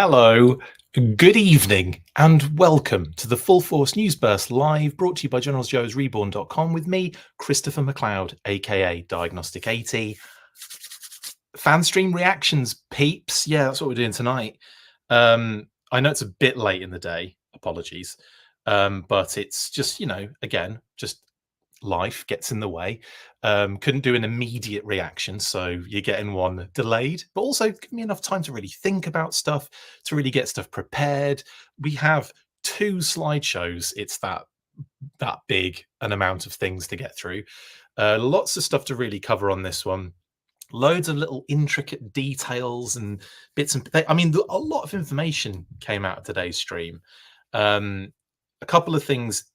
Hello, good evening, and welcome to the Full Force News Burst Live, brought to you by Joe's REBORN.com with me, Christopher McLeod AKA Diagnostic 80. Fanstream reactions, peeps. Yeah, that's what we're doing tonight. I know it's a bit late in the day, apologies, but it's just, again, just life gets in the way. Couldn't do an immediate reaction, so you're getting one delayed, but also give me enough time to really think about stuff, to really get stuff prepared. We have 2 slideshows. It's that big an amount of things to get through. Lots of stuff to really cover on this one. Loads of little intricate details and bits and I mean, a lot of information came out of today's stream. A couple of things,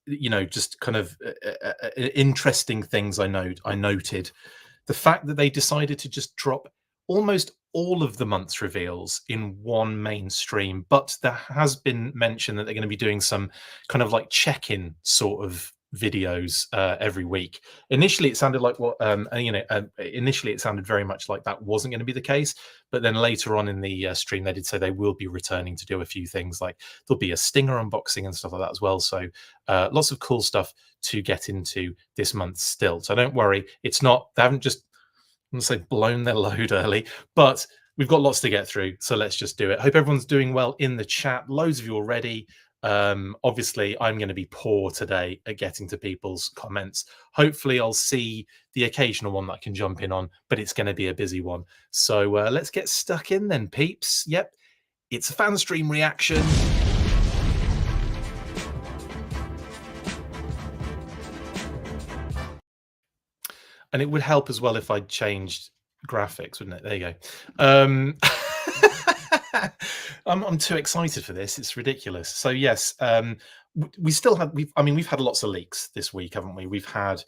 just kind of interesting things I noted. The fact that they decided to just drop almost all of the month's reveals in one mainstream, but there has been mention that they're going to be doing some kind of like check-in sort of videos every week. Initially, it sounded like initially it sounded very much like that wasn't going to be the case, but then later on in the stream, they did say they will be returning to do a few things, like there'll be a Stinger unboxing and stuff like that as well. So lots of cool stuff to get into this month still. So don't worry, it's not, they haven't just, I'm going to say, blown their load early, but we've got lots to get through. So let's just do it. Hope everyone's doing well in the chat. Loads of you already. Obviously, I'm going to be poor today at getting to people's comments. Hopefully, I'll see the occasional one that I can jump in on, but it's going to be a busy one. So let's get stuck in then, peeps. Yep, it's a fan stream reaction. And it would help as well if I changed graphics, wouldn't it? There you go. I'm too excited for this. It's ridiculous. So yes, we still have. We've had lots of leaks this week, haven't we? We've had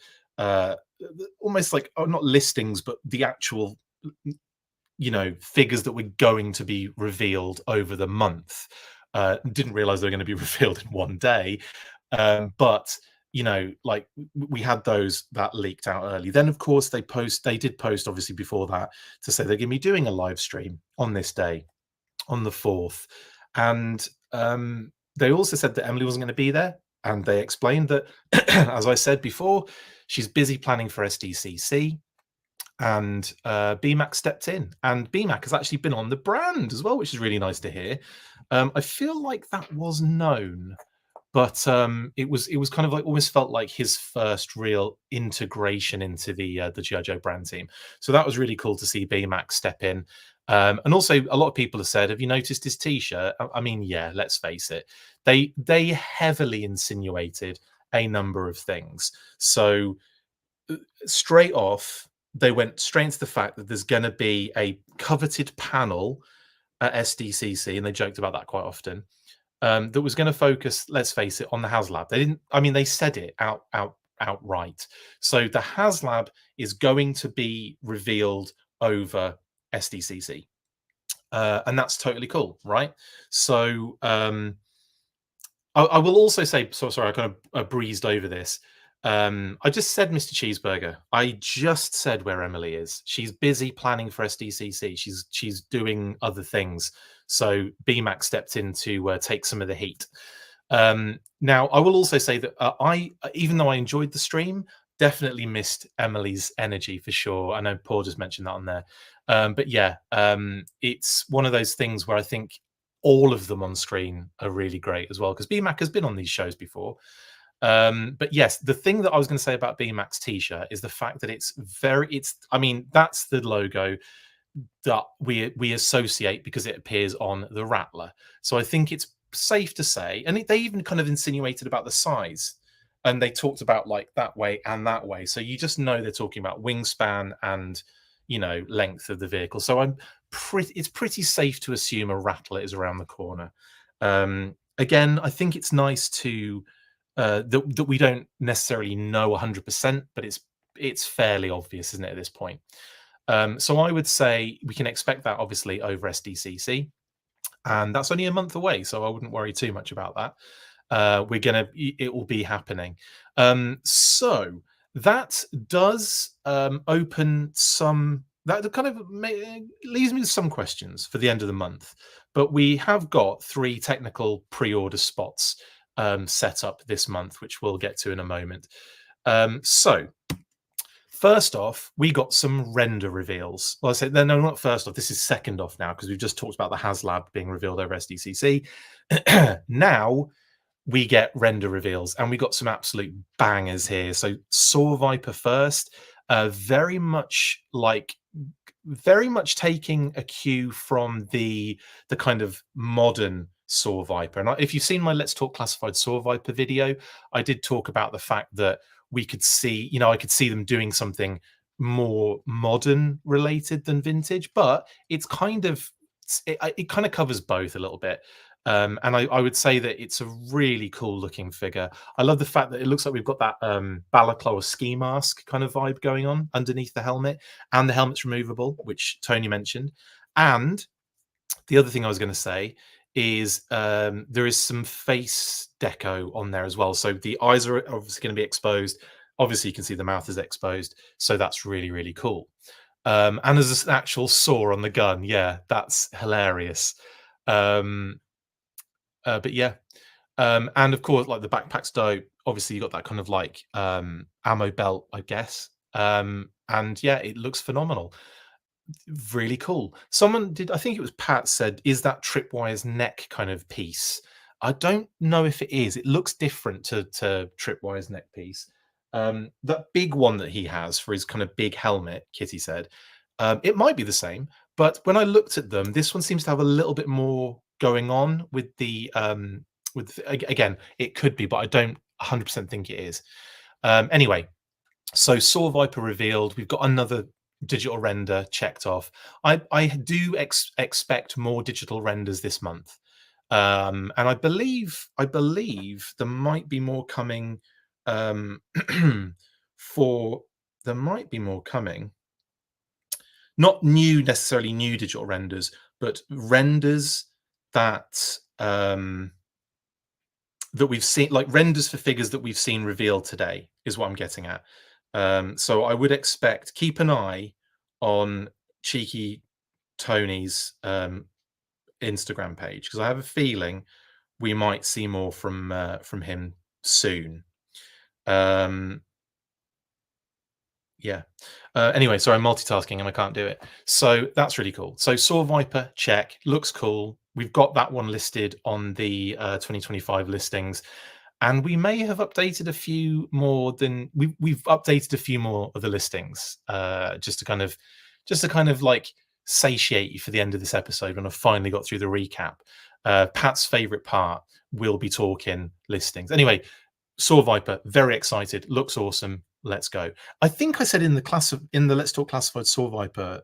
almost like not listings, but the actual, figures that were going to be revealed over the month. Didn't realize they were going to be revealed in one day, but like we had those that leaked out early. Then of course they did post obviously before that to say they're going to be doing a live stream on this day, on the 4th, and they also said that Emily wasn't going to be there, and they explained that as I said before, she's busy planning for SDCC, and B.A.T stepped in, and B.A.T has actually been on the brand as well, which is really nice to hear. I feel like that was known, but it was kind of like almost felt like his first real integration into the Yojoe brand team. So that was really cool to see B.A.T step in. And also, a lot of people have said, "Have you noticed his T-shirt?" I mean, yeah. Let's face it; they heavily insinuated a number of things. So straight off, they went straight into the fact that there's going to be a coveted panel at SDCC, and they joked about that quite often. That was going to focus, let's face it, on the HasLab. They didn't. I mean, they said it outright. So the HasLab is going to be revealed over SDCC, and that's totally cool, right? So I will also say, so sorry, I kind of breezed over this. I just said Mr. Cheeseburger. I just said where Emily is. She's busy planning for SDCC. She's doing other things. So B.A.T stepped in to take some of the heat. Now, I will also say that even though I enjoyed the stream, definitely missed Emily's energy for sure. I know Paul just mentioned that on there. But yeah, it's one of those things where I think all of them on screen are really great as well, because B.A.T has been on these shows before. But yes, the thing that I was going to say about B.A.T's T-shirt is the fact that I mean, that's the logo that we associate because it appears on the Rattler. So I think it's safe to say, and they even kind of insinuated about the size, and they talked about like that way and that way. So you just know they're talking about wingspan and length of the vehicle. So it's pretty safe to assume a Rattler is around the corner. Again, I think it's nice to that we don't necessarily know 100%, but it's fairly obvious, isn't it, at this point? So I would say we can expect that obviously over SDCC, and that's only a month away, so I wouldn't worry too much about that. It will be happening. So that does open some. That kind of leaves me with some questions for the end of the month. But we have got 3 technical pre-order spots set up this month, which we'll get to in a moment. So first off, we got some render reveals. Well, I say no, not first off. This is second off now, because we've just talked about the HasLab being revealed over SDCC. Now we get render reveals, and we got some absolute bangers here. So Saw Viper first, very much taking a cue from the kind of modern Saw Viper. And if you've seen my Let's Talk Classified Saw Viper video, I did talk about the fact that we could see, I could see them doing something more modern related than vintage, but it's kind of, it kind of covers both a little bit. And I would say that it's a really cool looking figure. I love the fact that it looks like we've got that balaclava ski mask kind of vibe going on underneath the helmet, and the helmet's removable, which Tony mentioned. And the other thing I was going to say is there is some face deco on there as well. So the eyes are obviously going to be exposed. Obviously, you can see the mouth is exposed. So that's really, really cool. And there's an actual saw on the gun. Yeah, that's hilarious. But yeah, and of course, like the backpack's dope. Obviously, you got that kind of like ammo belt, I guess. And yeah, it looks phenomenal. Really cool. Someone did, I think it was Pat, said, "Is that Tripwire's neck kind of piece?" I don't know if it is. It looks different to Tripwire's neck piece. That big one that he has for his kind of big helmet, Kitty said, it might be the same. But when I looked at them, this one seems to have a little bit more going on with the again, it could be, but I don't 100% think it is. Anyway, so Saw Viper revealed. We've got another digital render checked off. I do expect more digital renders this month, and I believe there might be more coming. There might be more coming. Not necessarily new digital renders, but renders that that we've seen, like renders for figures that we've seen revealed today, is what I'm getting at. So I would expect, keep an eye on Cheeky Tony's Instagram page, because I have a feeling we might see more from him soon. Yeah. Anyway, sorry, I'm multitasking and I can't do it. So that's really cool. So Saw Viper, check, looks cool. We've got that one listed on the 2025 listings, and we may have updated a few more than we've updated a few more of the listings, just to kind of like satiate you for the end of this episode when I've finally got through the recap. Pat's favorite part, we'll be talking listings. Anyway, Saw Viper, very excited, looks awesome. Let's go. I think I said in the Let's Talk Classified Saw Viper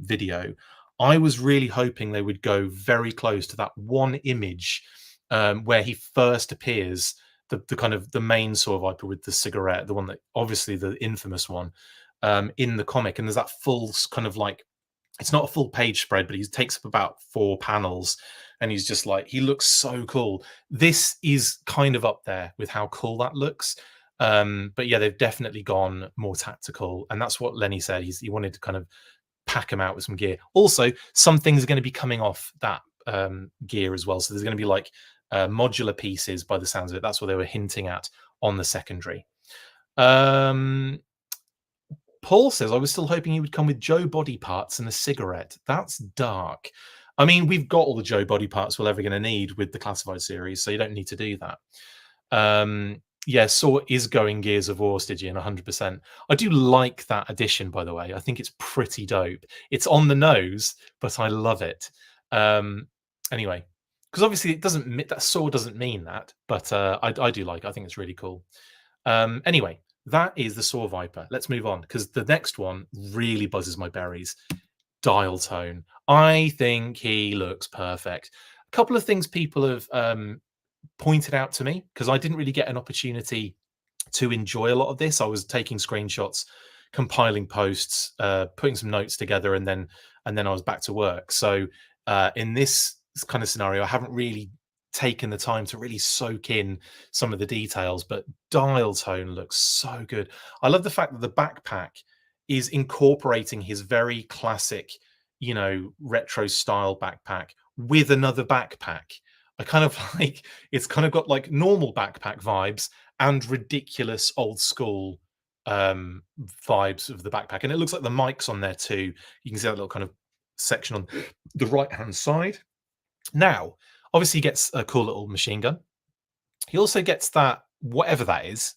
video, I was really hoping they would go very close to that one image where he first appears, the kind of the main Saw Viper with the cigarette, the one that obviously the infamous one in the comic, and there's that full kind of like, it's not a full page spread, but he takes up about 4 panels, and he's just like, he looks so cool. This is kind of up there with how cool that looks. But yeah, they've definitely gone more tactical, and that's what Lenny said. He wanted to kind of pack him out with some gear. Also, some things are going to be coming off that gear as well. So there's going to be like modular pieces, by the sounds of it. That's what they were hinting at on the secondary. Paul says, I was still hoping he would come with Joe body parts and a cigarette. That's dark. I mean, we've got all the Joe body parts we're ever going to need with the Classified series, so you don't need to do that. Yeah, Saw is going Gears of War, Stygian, 100%. I do like that addition, by the way. I think it's pretty dope. It's on the nose, but I love it. Anyway, because obviously it doesn't, that Saw doesn't mean that, but I do like it. I think it's really cool. Anyway, that is the Saw Viper. Let's move on, because the next one really buzzes my berries. Dial Tone. I think he looks perfect. A couple of things people have pointed out to me, because I didn't really get an opportunity to enjoy a lot of this. I was taking screenshots, compiling posts, putting some notes together, and then I was back to work. So in this kind of scenario, I haven't really taken the time to really soak in some of the details, but Dial Tone looks so good. I love the fact that the backpack is incorporating his very classic, retro style backpack with another backpack. I kind of like it's kind of got like normal backpack vibes and ridiculous old school vibes of the backpack. And it looks like the mic's on there too. You can see that little kind of section on the right hand side. Now, obviously, he gets a cool little machine gun. He also gets that, whatever that is,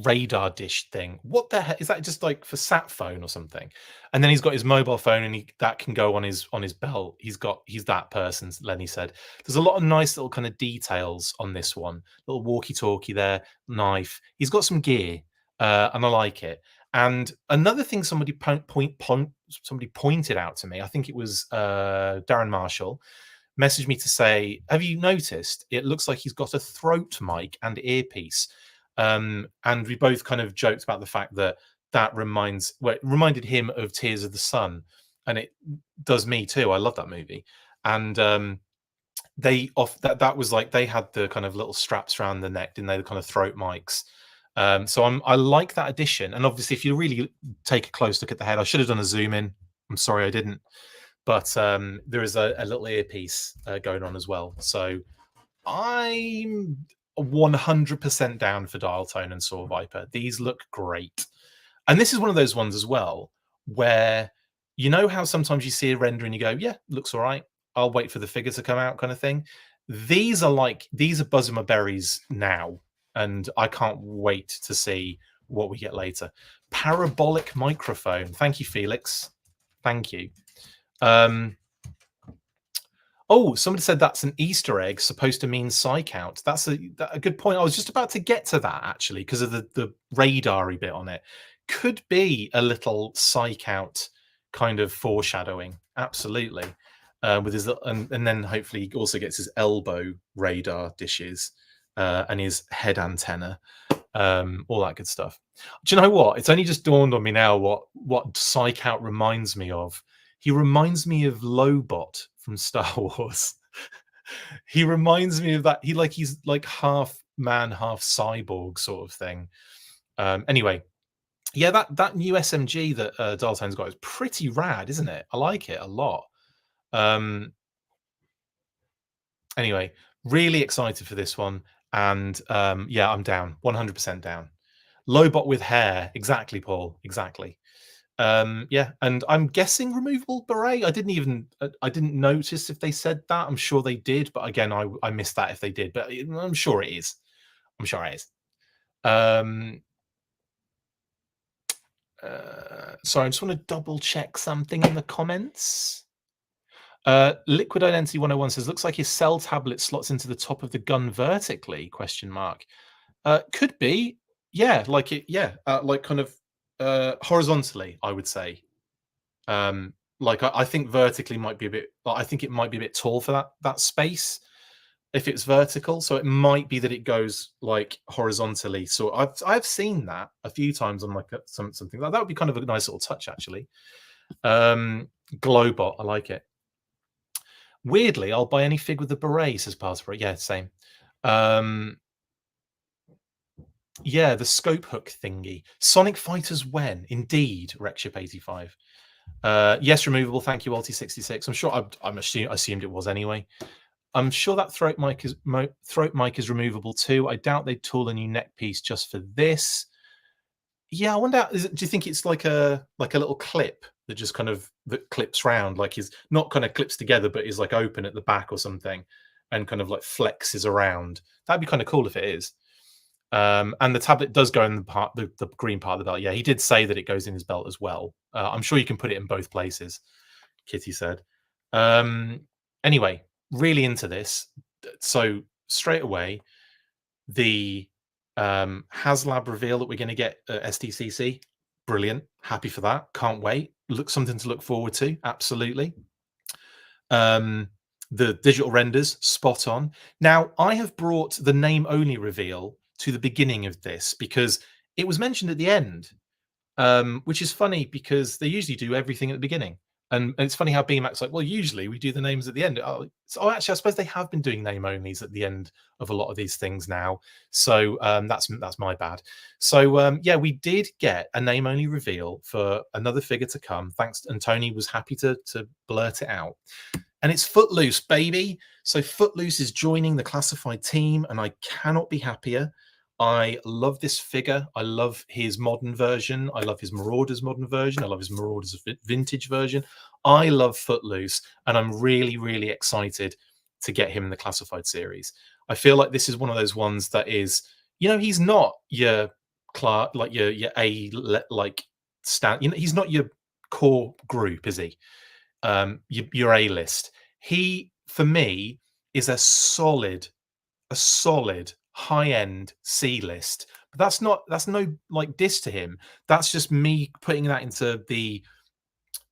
radar dish thing. What the heck is that? Just like for sat phone or something? And then he's got his mobile phone, and that can go on his belt. He's that person. Lenny said. There's a lot of nice little kind of details on this one. Little walkie-talkie there, knife. He's got some gear, and I like it. And another thing somebody pointed out to me, I think it was Darren Marshall, messaged me to say, have you noticed it looks like he's got a throat mic and earpiece? And we both kind of joked about the fact that it reminded him of Tears of the Sun, and it does me too. I love that movie. And that was like they had the kind of little straps around the neck, didn't they? The kind of throat mics. So I like that addition. And obviously, if you really take a close look at the head, I should have done a zoom in. I'm sorry I didn't. But there is a little earpiece going on as well. So I'm 100% down for Dial Tone and Saw Viper. These look great. And this is one of those ones as well where you know how sometimes you see a render and you go, yeah, looks all right. I'll wait for the figure to come out kind of thing. These are buzzing my berries now. And I can't wait to see what we get later. Parabolic microphone. Thank you, Felix. Thank you. Oh, somebody said that's an Easter egg supposed to mean psych out. That's a good point. I was just about to get to that actually because of the radar-y bit on it. Could be a little psych out kind of foreshadowing. Absolutely. With his and then hopefully he also gets his elbow radar dishes and his head antenna, all that good stuff. Do you know what? It's only just dawned on me now what psych out reminds me of. He reminds me of Lobot from Star Wars. He reminds me of that. He's like half man, half cyborg sort of thing. Anyway, yeah, that new SMG that Dalton's got is pretty rad, isn't it? I like it a lot. Anyway, really excited for this one. And yeah, I'm down, 100% down. Lobot with hair. Exactly, Paul. Exactly. Yeah, and I'm guessing removable beret. I didn't notice if they said that. I'm sure they did, but again, I missed that if they did. But I'm sure it is. I'm sure it is. Sorry, I just want to double check something in the comments. Liquid Identity 101 says, looks like his cell tablet slots into the top of the gun vertically, question mark. Could be. Yeah, like it, yeah. Like kind of horizontally, I would say. Like I think vertically might be a bit. I think it might be a bit tall for that space if it's vertical. So it might be that it goes like horizontally. So I've seen that a few times on like something like that. Would be kind of a nice little touch actually. Glowbot, I like it. Weirdly, I'll buy any fig with the beret, says Passport. Yeah, same. Yeah, the scope hook thingy. Sonic Fighters when? Indeed, Rexship85. Yes, removable. Thank you, Alti66. I'm sure I assumed it was anyway. I'm sure that throat mic is removable too. I doubt they'd tool a new neck piece just for this. Yeah, I wonder. Do you think it's like a little clip that just kind of that clips round, like is not kind of clips together, but is like open at the back or something, and kind of like flexes around? That'd be kind of cool if it is. And the tablet does go in the green part of the belt. Yeah, he did say that it goes in his belt as well. I'm sure you can put it in both places, Kitty said. Anyway, really into this. So straight away, the HasLab reveal that we're going to get at SDCC. Brilliant. Happy for that. Can't wait. Something to look forward to. Absolutely. The digital renders, spot on. Now, I have brought the name only reveal to the beginning of this because it was mentioned at the end, which is funny because they usually do everything at the beginning. And it's funny how BMAC's like, well, usually we do the names at the end. Oh, actually, I suppose they have been doing name onlys at the end of a lot of these things now. So that's my bad. So yeah, we did get a name only reveal for another figure to come. Thanks, and Tony was happy to blurt it out. And it's Footloose, baby. So Footloose is joining the classified team, and I cannot be happier. I love this figure. I love his modern version. I love his Marauders modern version. I love his Marauders vintage version. I love Footloose, and I'm really, really excited to get him in the classified series. I feel like this is one of those ones that is, you know, he's not your like your A like stand. You know, he's not your core group, is he? Your A list. He, for me, is a solid high-end C list. But that's no like diss to him. That's just me putting that into the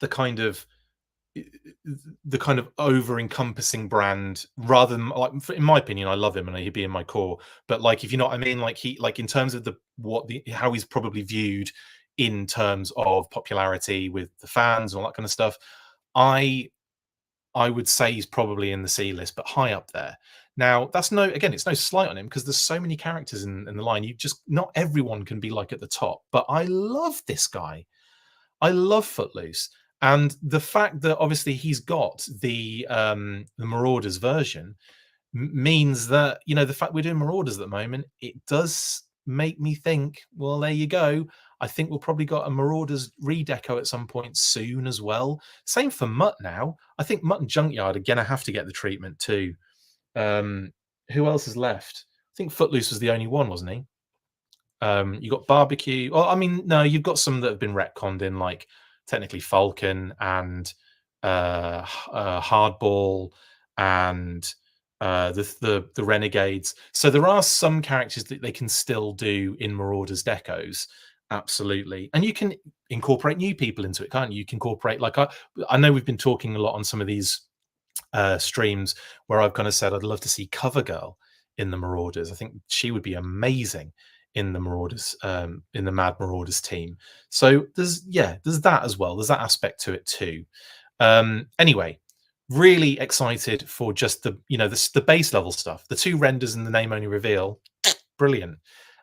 kind of over-encompassing brand, rather than, like, in my opinion, I love him and he'd be in my core. But like, if you know what I mean, like in terms of how he's probably viewed in terms of popularity with the fans and all that kind of stuff, I would say he's probably in the C list, but high up there. Now, it's no slight on him, because there's so many characters in the line. Not everyone can be like at the top. But I love this guy. I love Footloose. And the fact that obviously he's got the Marauders version means that, you know, the fact we're doing Marauders at the moment, it does make me think, well, there you go. I think we'll probably got a Marauders redeco at some point soon as well. Same for Mutt now. I think Mutt and Junkyard are going to have to get the treatment too. Who else is left? I think Footloose was the only one, wasn't he? You got Barbecue. Well, I mean, no, you've got some that have been retconned in, like technically Falcon and Hardball and the Renegades. So there are some characters that they can still do in Marauders decos. Absolutely. And you can incorporate new people into it, can't you? You can incorporate, like, I know we've been talking a lot on some of these streams where I've kind of said I'd love to see CoverGirl in the Marauders. I think she would be amazing in the Marauders, in the Mad Marauders team. So there's that as well. There's that aspect to it too. Anyway, really excited for just the base level stuff. The 2 renders and the name only reveal, brilliant.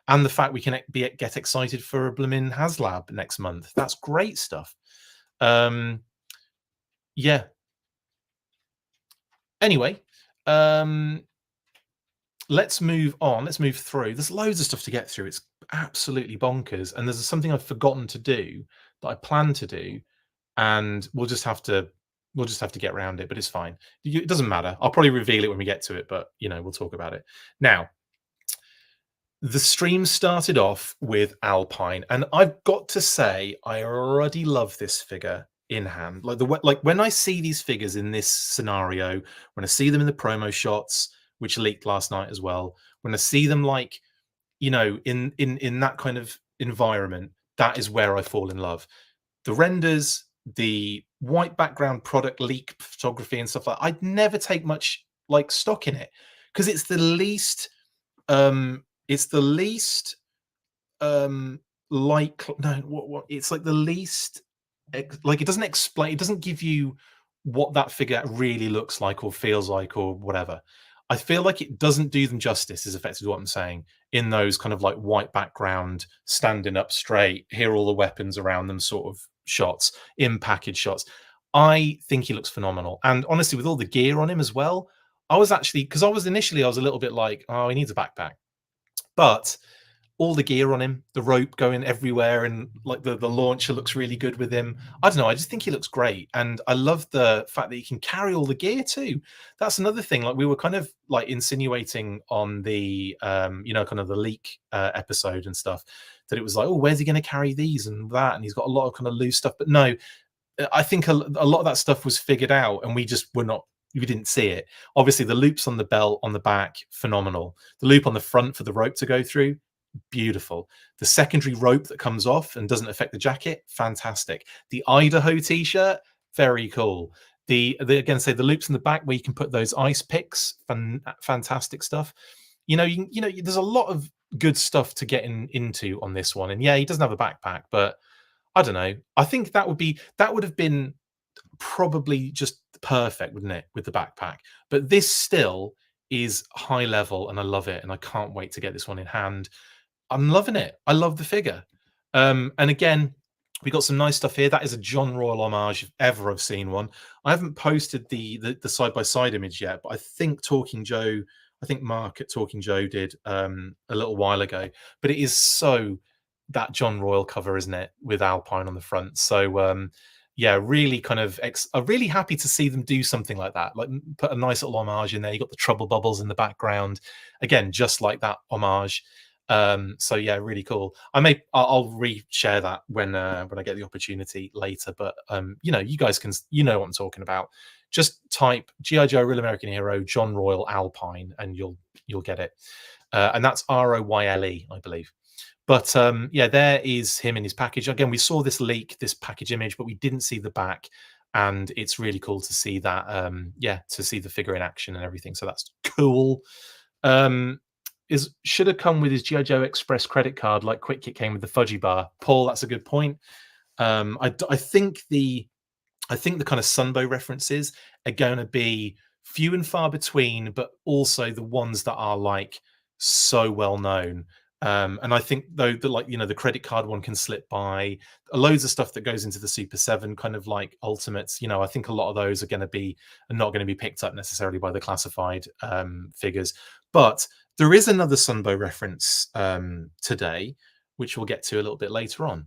And the fact we can get excited for a blooming HasLab next month. That's great stuff. Yeah. Anyway, let's move on. Let's move through. There's loads of stuff to get through. It's absolutely bonkers. And there's something I've forgotten to do that I plan to do. And we'll just have to get around it, but it's fine. It doesn't matter. I'll probably reveal it when we get to it, but you know, we'll talk about it. Now, the stream started off with Alpine, and I've got to say, I already love this figure in hand. Like when I see these figures in this scenario, when I see them in the promo shots, which leaked last night as well, when I see them, like, you know, in that kind of environment, that is where I fall in love. The renders, the white background product leak photography and stuff like that, I'd never take much like stock in it, because it's the least it's the least like, no, what it's like the least, like, it doesn't explain, it doesn't give you what that figure really looks like or feels like or whatever. I feel like it doesn't do them justice, is effectively what I'm saying, in those kind of like white background, standing up straight, here are all the weapons around them sort of shots, in package shots. I think he looks phenomenal. And honestly, with all the gear on him as well, I was actually, because I was a little bit like, oh, he needs a backpack. But all the gear on him, the rope going everywhere, and like the launcher looks really good with him. I don't know, I just think he looks great. And I love the fact that he can carry all the gear too. That's another thing. Like, we were kind of like insinuating on the you know, kind of the leak episode and stuff, that it was like, oh, where's he going to carry these and that, and he's got a lot of kind of loose stuff. But no, I think a lot of that stuff was figured out, and we didn't see it. Obviously, the loops on the belt on the back, phenomenal. The loop on the front for the rope to go through, beautiful. The secondary rope that comes off and doesn't affect the jacket, fantastic. The Idaho t-shirt, very cool. The the loops in the back where you can put those ice picks, fantastic stuff. You know, there's a lot of good stuff to get into on this one. And yeah, he doesn't have a backpack, but I don't know. I think that would have been probably just perfect, wouldn't it, with the backpack? But this still is high level, and I love it, and I can't wait to get this one in hand. I'm loving it. I love the figure. And again, we got some nice stuff here. That is a John Royal homage if ever I've seen one. I haven't posted the side by side image yet, but I think Mark at Talking Joe did a little while ago. But it is so that John Royal cover, isn't it, with Alpine on the front? So yeah, really kind of I'm really happy to see them do something like that. Like put a nice little homage in there. You got the trouble bubbles in the background, again, just like that homage. So yeah, really cool. I'll re-share that when I get the opportunity later. But you know, you guys can, you know what I'm talking about. Just type G.I. Joe Real American Hero John Royal Alpine and you'll get it. And that's ROYLE, I believe. But yeah, there is him in his package. Again, we saw this leak, this package image, but we didn't see the back. And it's really cool to see that, yeah, to see the figure in action and everything. So that's cool. Should have come with his G.I. Joe Express credit card like Quick Kit came with the fudgy bar. Paul, that's a good point. I think the kind of Sunbow references are going to be few and far between, but also the ones that are like so well known. And I think though the, like, you know, the credit card one can slip by. Loads of stuff that goes into the Super 7 kind of like ultimates, you know, I think a lot of those are not going to be picked up necessarily by the classified figures. But there is another Sunbow reference today, which we'll get to a little bit later on.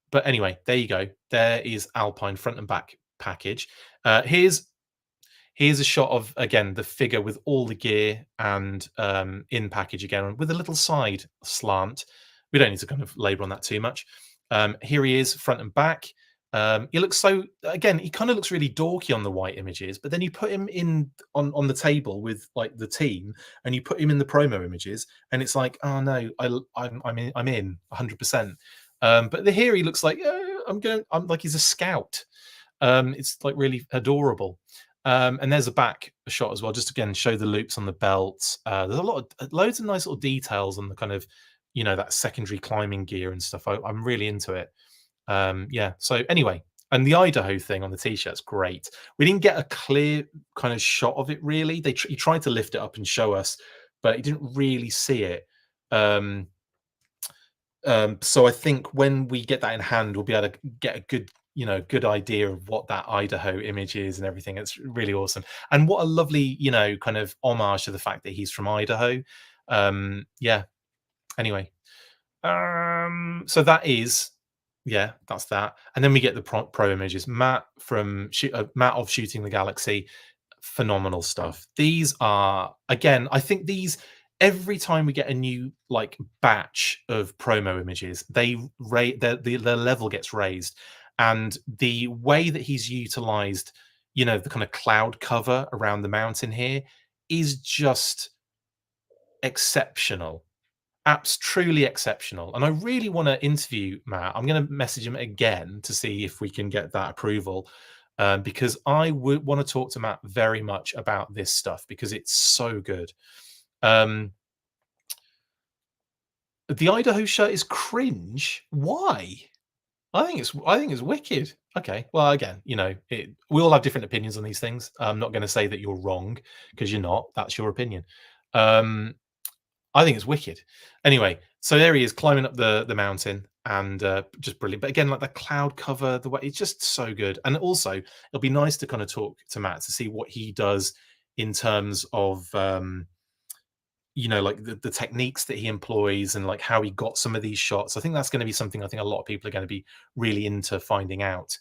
But anyway, there you go. There is Alpine front and back package. Here's a shot of, again, the figure with all the gear and in package again, with a little side slant. We don't need to kind of labor on that too much. Here he is, front and back. He looks so, again, he kind of looks really dorky on the white images, but then you put him in on the table with like the team, and you put him in the promo images, and it's like, oh no, I'm in 100%. But here he looks like I'm like he's a scout. It's like really adorable. And there's a back shot as well, just again show the loops on the belt. There's loads of nice little details on the kind of, you know, that secondary climbing gear and stuff. I'm really into it. Yeah. So anyway, and the Idaho thing on the t-shirt's great. We didn't get a clear kind of shot of it really. He tried to lift it up and show us, but he didn't really see it. So I think when we get that in hand, we'll be able to get a good idea of what that Idaho image is and everything. It's really awesome. And what a lovely, you know, kind of homage to the fact that he's from Idaho. Yeah. Anyway. So that is, yeah, that's that. And then we get the pro images. Matt of Shooting the Galaxy. Phenomenal stuff. These are, again, I think these, every time we get a new like batch of promo images, their level gets raised. And the way that he's utilized, you know, the kind of cloud cover around the mountain here is just exceptional. Truly exceptional. And I really want to interview Matt. I'm going to message him again to see if we can get that approval, because I would want to talk to Matt very much about this stuff because it's so good. The Idaho shirt is cringe. Why? I think it's wicked. Okay. Well, again, you know, we all have different opinions on these things. I'm not going to say that you're wrong because you're not. That's your opinion. I think it's wicked. Anyway, so there he is climbing up the mountain, and just brilliant. But again, like the cloud cover, the way it's just so good. And also, it'll be nice to kind of talk to Matt to see what he does in terms of you know, like the techniques that he employs and like how he got some of these shots. I think that's going to be something I think a lot of people are going to be really into finding out.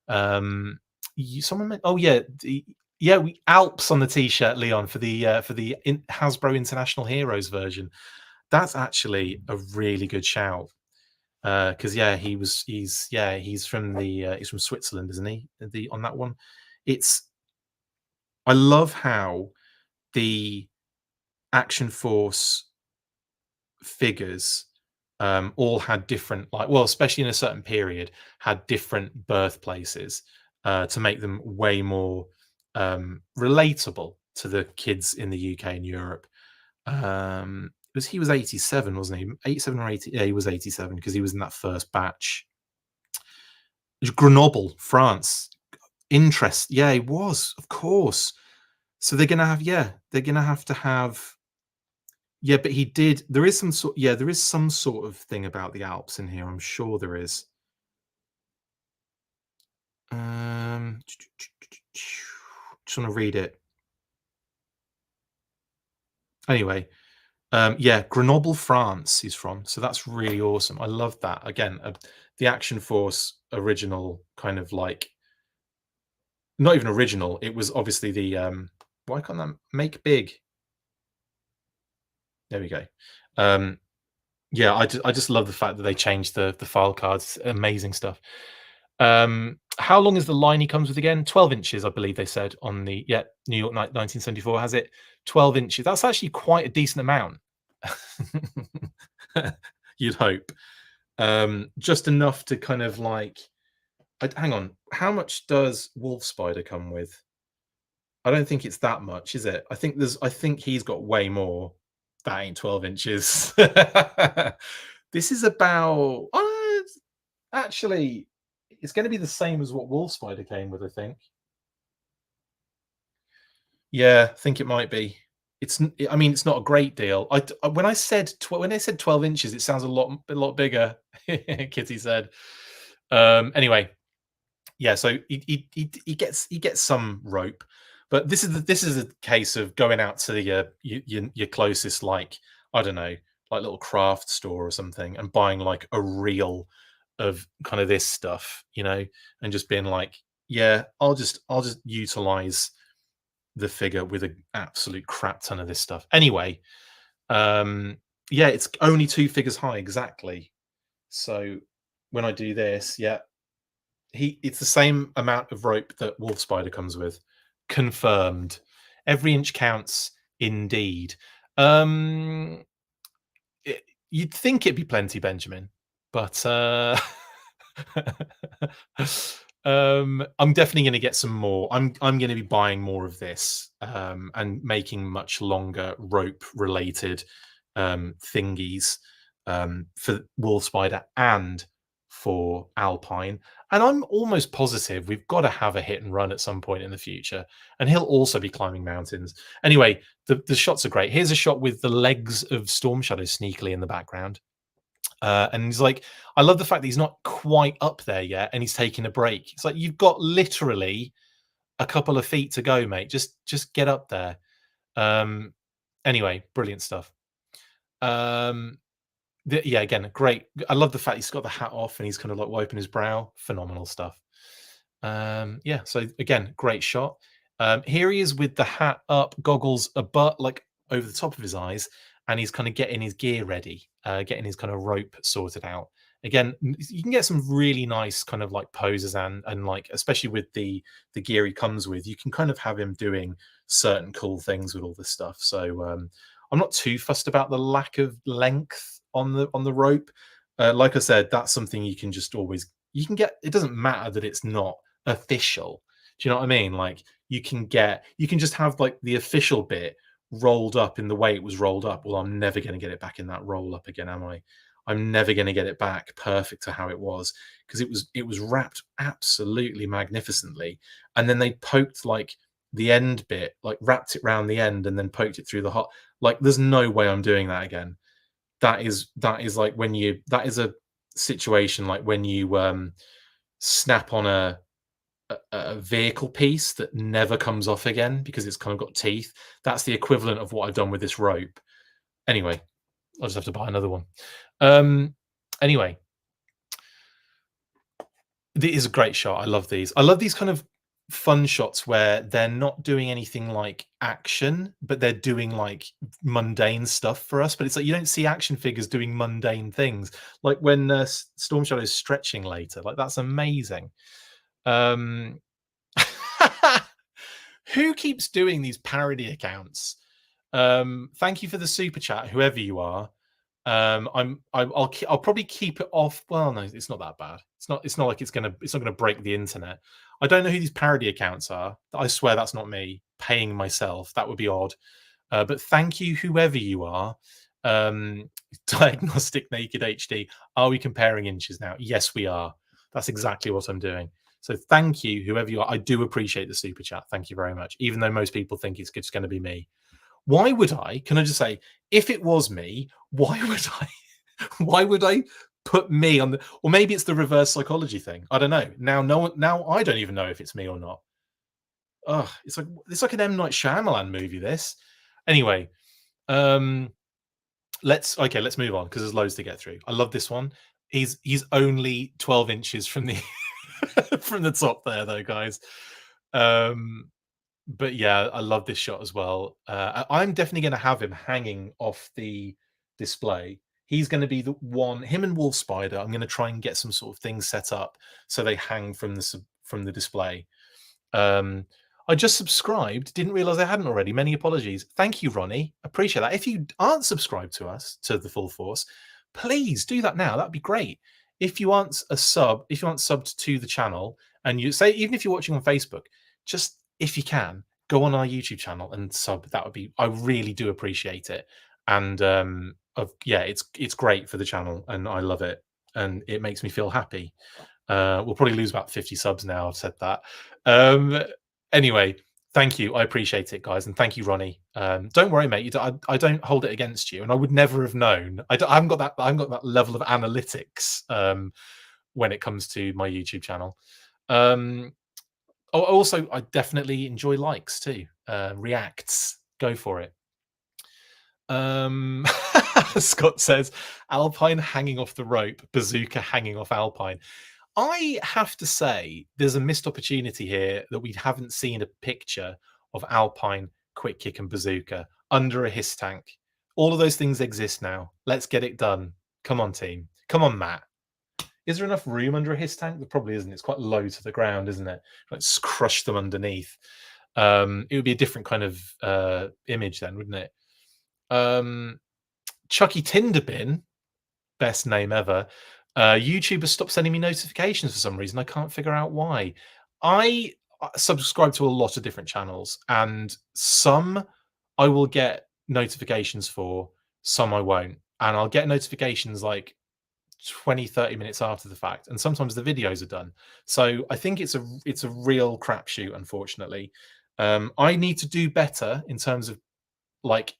Someone we Alps on the t-shirt, Leon, for the Hasbro International Heroes version. That's actually a really good shout. Because yeah, he's from Switzerland, isn't he? On that one, I love how the Action Force figures all had different, like, well, especially in a certain period, had different birthplaces to make them way more relatable to the kids in the UK and Europe. He was 87, wasn't he? 87 or 80? Yeah, he was 87 because he was in that first batch. Grenoble, France. interest. Yeah, it was, of course. So they're gonna have, they're gonna have to have. Yeah, but he did. There is some sort. Yeah, there is some sort of thing about the Alps in here. I'm sure there is. Just want to read it. Anyway, yeah, Grenoble, France. He's from. So that's really awesome. I love that. Again, the Action Force original kind of like, not even original. It was obviously the. Why can't that make big? There we go. Yeah, I just love the fact that they changed the file cards. Amazing stuff. How long is the line he comes with again? 12 inches, I believe they said on the New York 1974 has it. 12 inches. That's actually quite a decent amount. You'd hope. Just enough to kind of like, hang on. How much does Wolf Spider come with? I don't think it's that much, is it? I think he's got way more. That ain't 12 inches. This is about actually, it's going to be the same as what Wolf Spider came with, I think. Yeah, I think it might be. I mean, it's not a great deal. When I said 12 inches, it sounds a lot bigger. Kitty said. Anyway, yeah. So he gets some rope, but this is a case of going out to the your closest, like, I don't know, like little craft store or something, and buying like a reel of kind of this stuff, and just being like, yeah, I'll just utilize the figure with an absolute crap ton of this stuff. Anyway, yeah, it's only 2 figures high exactly. So when I do this, yeah, it's the same amount of rope that Wolf Spider comes with. Confirmed. Every inch counts indeed. You'd think it'd be plenty, Benjamin, but I'm definitely going to get some more. I'm going to be buying more of this and making much longer rope related thingies for Wolf Spider and for Alpine. And I'm almost positive we've got to have a hit and run at some point in the future. And he'll also be climbing mountains. Anyway, the shots are great. Here's a shot with the legs of Storm Shadow sneakily in the background. And he's like, I love the fact that he's not quite up there yet and he's taking a break. It's like, you've got literally a couple of feet to go, mate. Just get up there. Anyway, brilliant stuff. Yeah, again, great. I love the fact he's got the hat off and he's kind of like wiping his brow. Phenomenal stuff. Yeah, so again, great shot. Here he is with the hat up, goggles like over the top of his eyes, and he's kind of getting his gear ready, getting his kind of rope sorted out. Again, you can get some really nice kind of like poses and like, especially with the gear he comes with, you can kind of have him doing certain cool things with all this stuff. So I'm not too fussed about the lack of length on the rope. Like I said, that's something you can just always, you can get. It doesn't matter that it's not official. Do you know what I mean? Like, you can just have like the official bit rolled up in the way it was rolled up. Well, I'm never going to get it back in that roll up again, am I? I'm never going to get it back perfect to how it was, because it was wrapped absolutely magnificently, and then they poked like the end bit, like wrapped it around the end and then poked it through the hot. Like, there's no way I'm doing that again. That is like when that is a situation like when you snap on a vehicle piece that never comes off again because it's kind of got teeth. That's the equivalent of what I've done with this rope. Anyway, I'll just have to buy another one. Anyway, this is a great shot. I love these. I love these kind of fun shots where they're not doing anything like action, but they're doing like mundane stuff for us. But it's like, you don't see action figures doing mundane things, like when Storm Shadow's stretching later. Like, that's amazing. Who keeps doing these parody accounts? Thank you for the super chat, whoever you are. I'll probably keep it off. Well, no, it's not that bad. It's not like it's not gonna break the internet. I don't know who these parody accounts are. I swear that's not me paying myself. That would be odd. But thank you, whoever you are. Diagnostic Naked HD. Are we comparing inches now? Yes, we are. That's exactly what I'm doing. So thank you, whoever you are. I do appreciate the super chat. Thank you very much. Even though most people think it's just going to be me. Why would I? Can I just say, if it was me, why would I? Why would I put me on the? Or maybe it's the reverse psychology thing. I don't know. Now, no one. Now I don't even know if it's me or not. Oh, it's like an M. Night Shyamalan movie. This. Anyway, let's move on because there's loads to get through. I love this one. He's only 12 inches from the from the top there, though, guys. But yeah, I love this shot as well. I'm definitely going to have him hanging off the display. He's going to be the one. Him and Wolf Spider. I'm going to try and get some sort of things set up so they hang from the display. I just subscribed. Didn't realize I hadn't already. Many apologies. Thank you, Ronnie. Appreciate that. If you aren't subscribed to us, to the Full Force, please do that now. That'd be great. If you aren't subbed to the channel, and you say, even if you're watching on Facebook, just if you can, go on our YouTube channel and sub. That would be. I really do appreciate it. And it's great for the channel, and I love it, and it makes me feel happy. We'll probably lose about 50 subs now. I've said that. Anyway, thank you. I appreciate it, guys, and thank you, Ronnie. Don't worry, mate. I don't hold it against you, and I would never have known. I haven't got that level of analytics when it comes to my YouTube channel. Also, I definitely enjoy likes too. Reacts, go for it. Scott says Alpine hanging off the rope, bazooka hanging off Alpine. I have to say there's a missed opportunity here that we haven't seen a picture of Alpine, Quick Kick and Bazooka under a HISS tank. All of those things exist now. Let's get it done. Come on, team. Come on, Matt. Is there enough room under a HISS tank? There probably isn't. It's quite low to the ground, isn't it? Let's crush them underneath. It would be a different kind of image then, wouldn't it? Chucky Tinderbin, best name ever. YouTubers stopped sending me notifications for some reason. I can't figure out why. I subscribe to a lot of different channels, and some I will get notifications for, some I won't. And I'll get notifications like 20-30 minutes after the fact, and sometimes the videos are done. So I think it's a real crapshoot, unfortunately. I need to do better in terms of like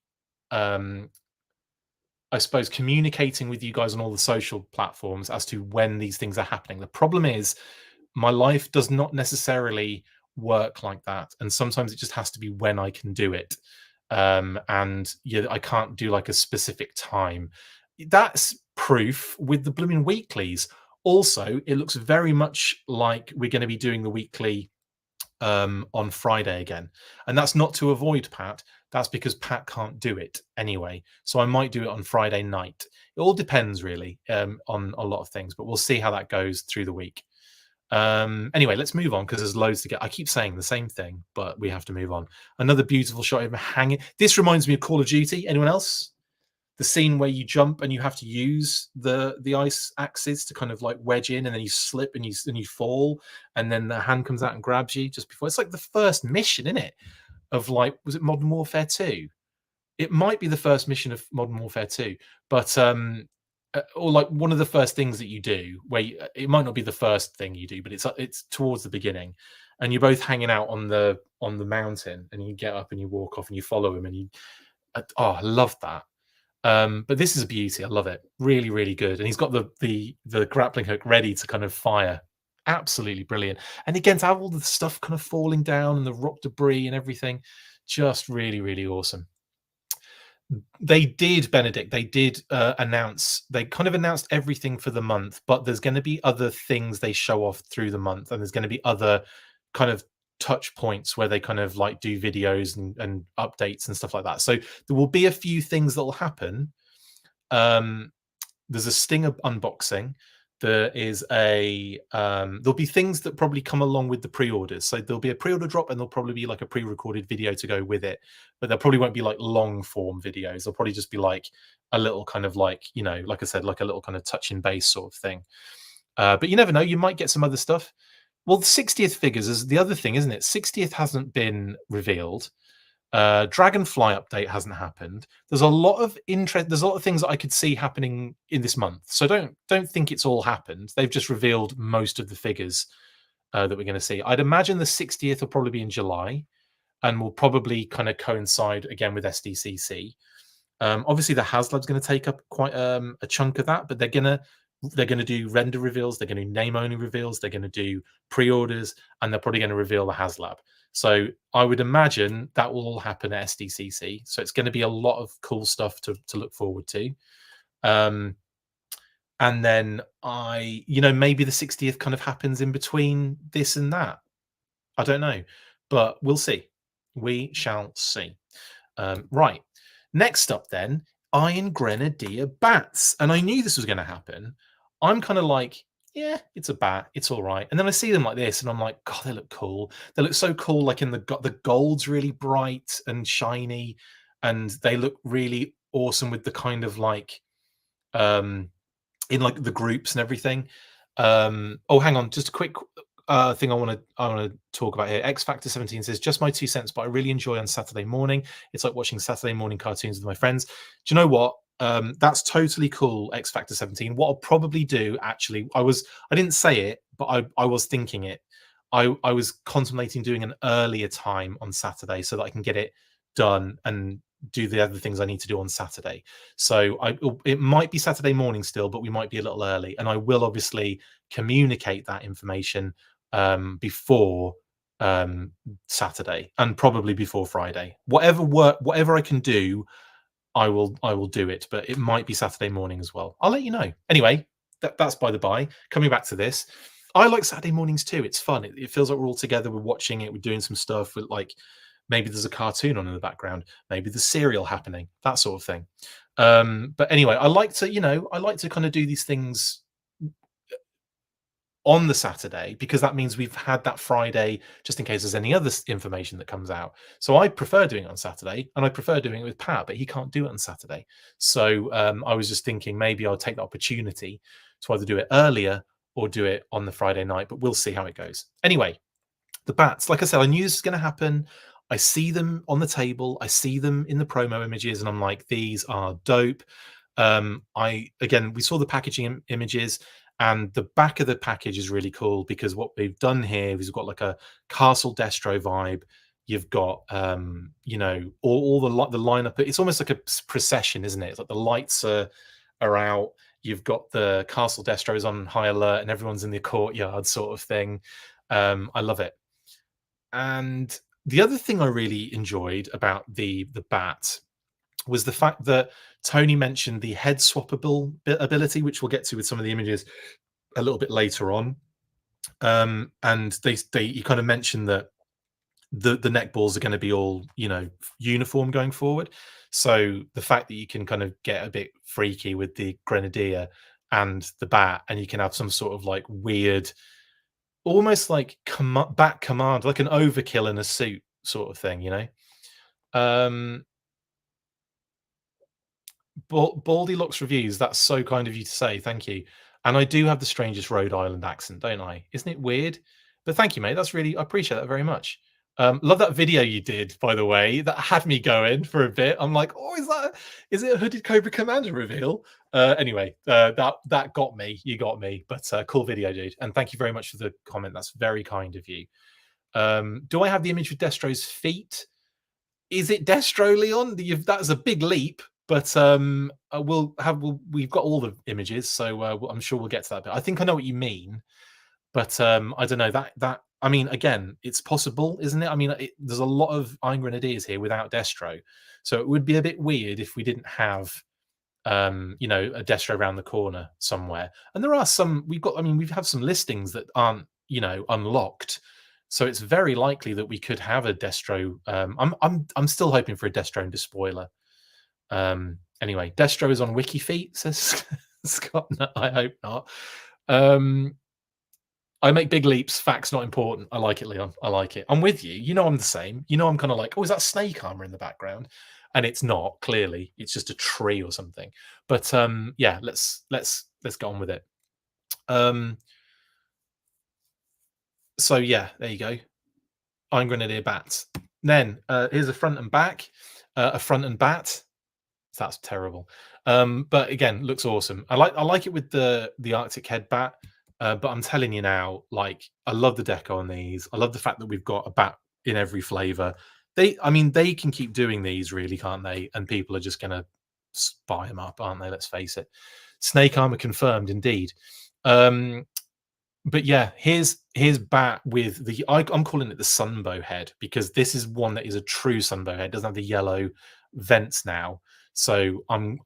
I suppose communicating with you guys on all the social platforms as to when these things are happening. The problem is my life does not necessarily work like that, and sometimes it just has to be when I can do it. And yeah, I can't do like a specific time. That's proof with the blooming weeklies. Also, it looks very much like we're going to be doing the weekly on Friday again, and that's not to avoid Pat. That's because Pat can't do it anyway. So I might do it on Friday night. It all depends really on a lot of things, but we'll see how that goes through the week. Anyway, let's move on because there's loads to get. I keep saying the same thing, but we have to move on. Another beautiful shot of him hanging. This reminds me of Call of Duty. Anyone else? The scene where you jump and you have to use the ice axes to kind of like wedge in, and then you slip and you fall, and then the hand comes out and grabs you just before. It's like the first mission, isn't it? Of like, was it Modern Warfare 2? It might be the first mission of Modern Warfare 2, but or like one of the first things that you do, where it might not be the first thing you do, but it's towards the beginning, and you're both hanging out on the mountain, and you get up and you walk off and you follow him, and you I love that. But this is a beauty. I love it. Really, really good. And he's got the grappling hook ready to kind of fire. Absolutely brilliant. And again, to have all the stuff kind of falling down and the rock debris and everything, just really, really awesome. They did announce, they kind of announced everything for the month, but there's going to be other things they show off through the month, and there's going to be other kind of touch points where they kind of like do videos and updates and stuff like that. So there will be a few things that will happen. There's a Stinger unboxing. There is there'll be things that probably come along with the pre-orders. So there'll be a pre-order drop, and there'll probably be like a pre-recorded video to go with it. But there probably won't be like long form videos. They'll probably just be like a little kind of like, you know, like I said, like a little kind of touch and base sort of thing. But you never know, you might get some other stuff. Well, the 60th figures is the other thing, isn't it? 60th hasn't been revealed. Dragonfly update hasn't happened. There's a lot of interest. There's a lot of things that I could see happening in this month. So don't think it's all happened. They've just revealed most of the figures that we're going to see. I'd imagine the 60th will probably be in July, and will probably kind of coincide again with SDCC. Obviously, the HasLab's going to take up quite a chunk of that, but they're gonna do render reveals, they're going to do name only reveals, they're going to do pre-orders, and they're probably going to reveal the HasLab. So I would imagine that will all happen at SDCC. So it's going to be a lot of cool stuff to look forward to. And then maybe the 60th kind of happens in between this and that. I don't know, but we'll see. We shall see. Right. Next up, then, Iron Grenadier bats. And I knew this was going to happen. I'm kind of like, yeah, it's a bat. It's all right. And then I see them like this, and I'm like, God, they look cool. They look so cool. Like the gold's really bright and shiny, and they look really awesome with the kind of like, in like the groups and everything. Oh, hang on, just a quick thing I want to talk about here. X Factor 17 says, just my 2 cents, but I really enjoy on Saturday morning. It's like watching Saturday morning cartoons with my friends. Do you know what? That's totally cool, X Factor 17. What I'll probably do, actually, I didn't say it, but I was thinking it. I was contemplating doing an earlier time on Saturday so that I can get it done and do the other things I need to do on Saturday. So it might be Saturday morning still, but we might be a little early. And I will obviously communicate that information before Saturday, and probably before Friday. Whatever I can do, I will do it. But it might be Saturday morning as well. I'll let you know. Anyway, that's by the by. Coming back to this, I like Saturday mornings too. It's fun. It feels like we're all together. We're watching it. We're doing some stuff. With like, maybe there's a cartoon on in the background. Maybe there's cereal happening. That sort of thing. But anyway, I like to kind of do these things on the Saturday, because that means we've had that Friday just in case there's any other information that comes out. So I prefer doing it on Saturday, and I prefer doing it with Pat, but he can't do it on Saturday. So I was just thinking maybe I'll take the opportunity to either do it earlier or do it on the Friday night, but we'll see how it goes. Anyway, the bats, like I said, I knew this was going to happen. I see them on the table. I see them in the promo images, and I'm like, these are dope. We saw the packaging images, and the back of the package is really cool, because what we've done here is we've got like a Castle Destro vibe. You've got, all the lineup. It's almost like a procession, isn't it? It's like the lights are out. You've got the Castle Destros on high alert, and everyone's in the courtyard, sort of thing. I love it. And the other thing I really enjoyed about the bat was the fact that Tony mentioned the head swappable ability, which we'll get to with some of the images a little bit later on. And you kind of mentioned that the neck balls are going to be all uniform going forward. So the fact that you can kind of get a bit freaky with the Grenadier and the bat, and you can have some sort of like weird, almost like bat command, like an overkill in a suit sort of thing, Baldy Locks Reviews, that's so kind of you to say. Thank you. And I do have the strangest Rhode Island accent, don't I? Isn't it weird? But thank you, mate. That's really, I appreciate that very much. Love that video you did, by the way. That had me going for a bit. I'm like, oh, is it a hooded Cobra Commander reveal? Anyway, that got me. You got me. But cool video, dude. And thank you very much for the comment. That's very kind of you. Do I have the image with Destro's feet? Is it Destro, Leon? That's a big leap. But we've got all the images, so I'm sure we'll get to that bit. I think I know what you mean, but I don't know that. I mean, again, it's possible, isn't it? I mean, there's a lot of Iron Grenadiers here without Destro, so it would be a bit weird if we didn't have, a Destro around the corner somewhere. And there are some we have some listings that aren't, unlocked. So it's very likely that we could have a Destro. I'm still hoping for a Destro and Despoiler. Anyway, Destro is on WikiFeet, says Scott. No, I hope not. I make big leaps. Facts not important. I like it, Leon. I like it. I'm with you. I'm the same. I'm kind of like, oh, is that snake armor in the background? And it's not, clearly. It's just a tree or something. But yeah, let's get on with it. So yeah, there you go. Iron Grenadier bats. Then here's a front and back. A front and bat. That's terrible. But again, looks awesome. I like it with the Arctic head bat. But I'm telling you now, like, I love the deco on these. I love the fact that we've got a bat in every flavor. I mean, they can keep doing these, really, can't they? And people are just going to buy them up, aren't they? Let's face it. Snake armor confirmed, indeed. But yeah, here's Bat with the I'm calling it the Sunbow head, because this is one that is a true Sunbow head. It doesn't have the yellow vents now. So I'm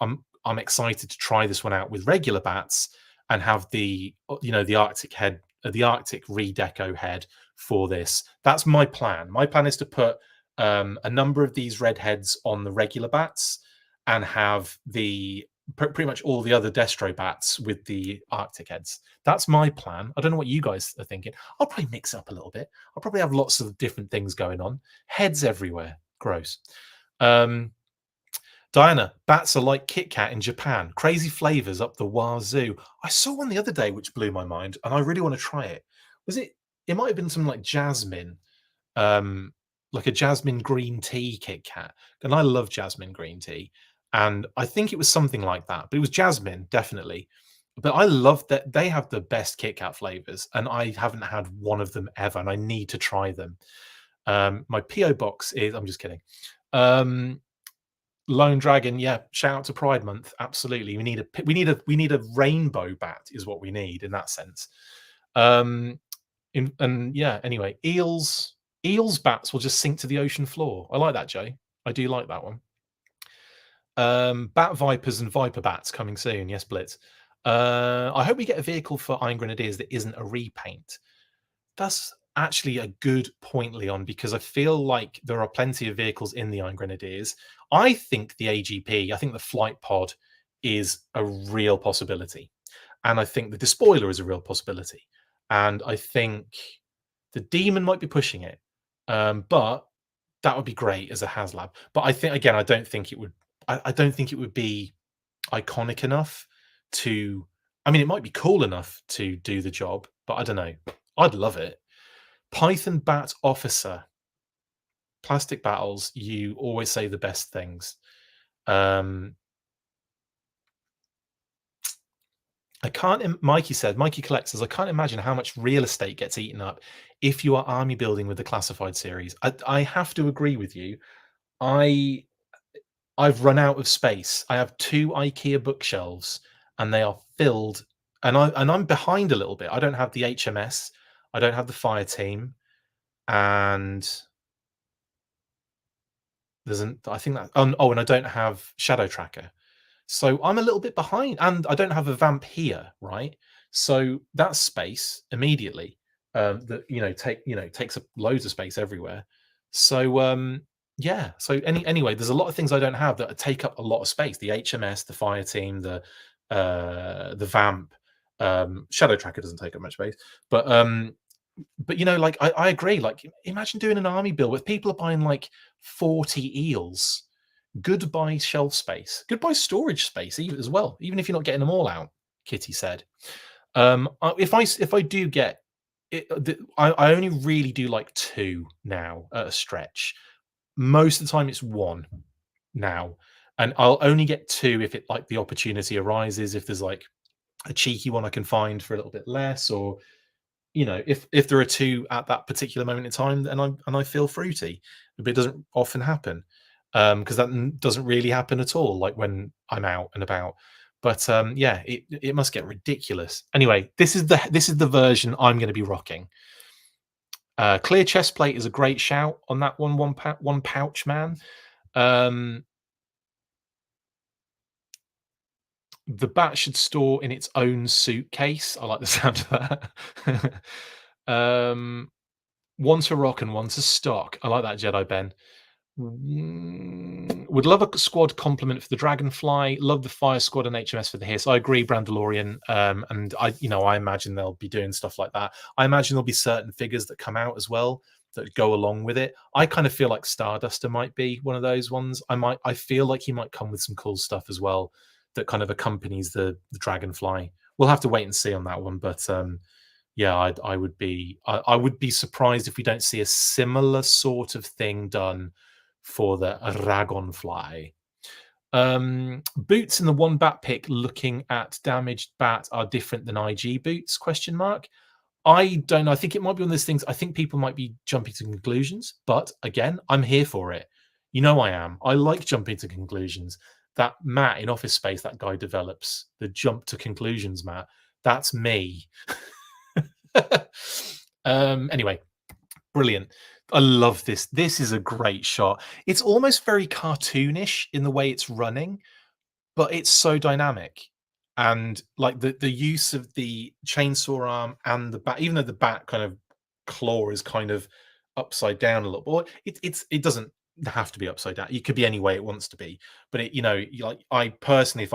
excited to try this one out with regular bats and have the the Arctic head, the Arctic redeco head for this. That's my plan. My plan is to put a number of these red heads on the regular bats and have the pretty much all the other Destro bats with the Arctic heads. That's my plan. I don't know what you guys are thinking. I'll probably mix it up a little bit. I'll probably have lots of different things going on. Heads everywhere. Gross. Diana, bats are like Kit Kat in Japan. Crazy flavors up the wazoo. I saw one the other day which blew my mind, and I really want to try it. Was it? It might have been something like jasmine, like a jasmine green tea Kit Kat. And I love jasmine green tea, and I think it was something like that. But it was jasmine, definitely. But I love that they have the best Kit Kat flavors, and I haven't had one of them ever, and I need to try them. My PO box is. I'm just kidding. Lone Dragon, yeah. Shout out to Pride Month. Absolutely, we need a rainbow bat is what we need in that sense. And yeah. Anyway, eels bats will just sink to the ocean floor. I like that, Jay. I do like that one. Bat Vipers and Viper Bats coming soon. Yes, Blitz. I hope we get a vehicle for Iron Grenadiers that isn't a repaint. That's actually a good point, Leon, because I feel like there are plenty of vehicles in the Iron Grenadiers. I think the AGP, I think the Flight Pod is a real possibility. And I think the Despoiler is a real possibility. And I think the Demon might be pushing it. But that would be great as a HasLab. But I think, again, I don't think it would be iconic enough to. I mean, it might be cool enough to do the job, but I don't know. I'd love it. Python Bat Officer. Plastic Battles, you always say the best things. Mikey Collects says, I can't imagine how much real estate gets eaten up if you are army building with the classified series. I have to agree with you. I've run out of space. I have 2 IKEA bookshelves and they are filled. And I'm behind a little bit. I don't have the HMS. I don't have the fire team. And I think that, and I don't have Shadow Tracker. So I'm a little bit behind, and I don't have a vamp here, right? So that's space immediately. That takes up loads of space everywhere. So yeah. So anyway, there's a lot of things I don't have that take up a lot of space. The HMS, the fire team, the vamp, Shadow Tracker doesn't take up much space, but like I agree. Like, imagine doing an army build with people are buying like 40 eels. Goodbye shelf space. Goodbye storage space as well. Even if you're not getting them all out, Kitty said. If I do get it, I only really do like 2 now at a stretch. Most of the time it's 1 now, and I'll only get 2 if it like the opportunity arises. If there's like a cheeky one I can find for a little bit less, or if there are 2 at that particular moment in time, and I feel fruity, but it doesn't often happen, because that doesn't really happen at all, like when I'm out and about. But yeah, it must get ridiculous. Anyway, this is the version I'm going to be rocking. Clear chest plate is a great shout on that one. One pouch man. The bat should store in its own suitcase. I like the sound of that. One to rock and one to stock. I like that, Jedi Ben. Would love a squad complement for the Dragonfly. Love the Fire Squad and HMS for the Hiss. I agree, Brandalorian. And I imagine they'll be doing stuff like that. I imagine there'll be certain figures that come out as well that go along with it. I kind of feel like Starduster might be one of those ones. I feel like he might come with some cool stuff as well that kind of accompanies the Dragonfly. We'll have to wait and see on that one, but yeah, I would be surprised if we don't see a similar sort of thing done for the Dragonfly. Boots in the one bat pick looking at damaged bat are different than IG boots? Question mark. I don't know. I think it might be one of those things. I think people might be jumping to conclusions, but again, I'm here for it. You know, I am. I like jumping to conclusions. That Matt in Office Space, that guy develops the jump to conclusions, Matt. That's me. Anyway, brilliant. I love this. This is a great shot. It's almost very cartoonish in the way it's running, but it's so dynamic. And like the use of the chainsaw arm and the bat, even though the bat kind of claw is kind of upside down a little, bit, it doesn't have to be upside down. It could be any way it wants to be. But it, you know, like I personally, if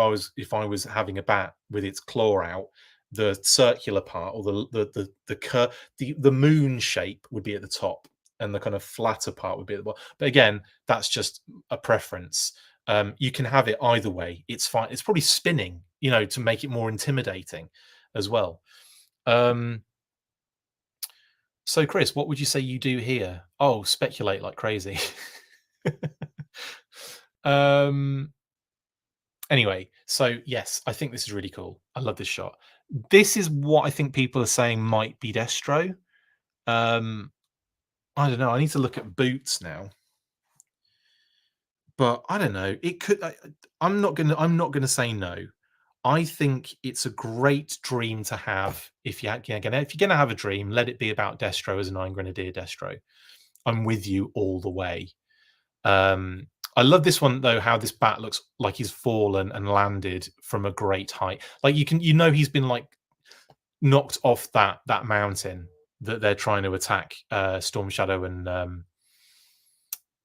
I was having a bat with its claw out, the circular part or the moon shape would be at the top, and the kind of flatter part would be at the bottom. But again, that's just a preference. You can have it either way. It's fine. It's probably spinning, you know, to make it more intimidating as well. So, Chris, what would you say you do here? Oh, speculate like crazy. Anyway, so yes, I think this is really cool. I love this shot. This is what I think people are saying might be Destro. I don't know. I need to look at boots now. But I don't know. It could. I'm not gonna say no. I think it's a great dream to have. If you're gonna have a dream, let it be about Destro as an Iron Grenadier Destro. I'm with you all the way. I love this one though. How this bat looks like he's fallen and landed from a great height. Like he's been like knocked off that mountain that they're trying to attack Storm Shadow and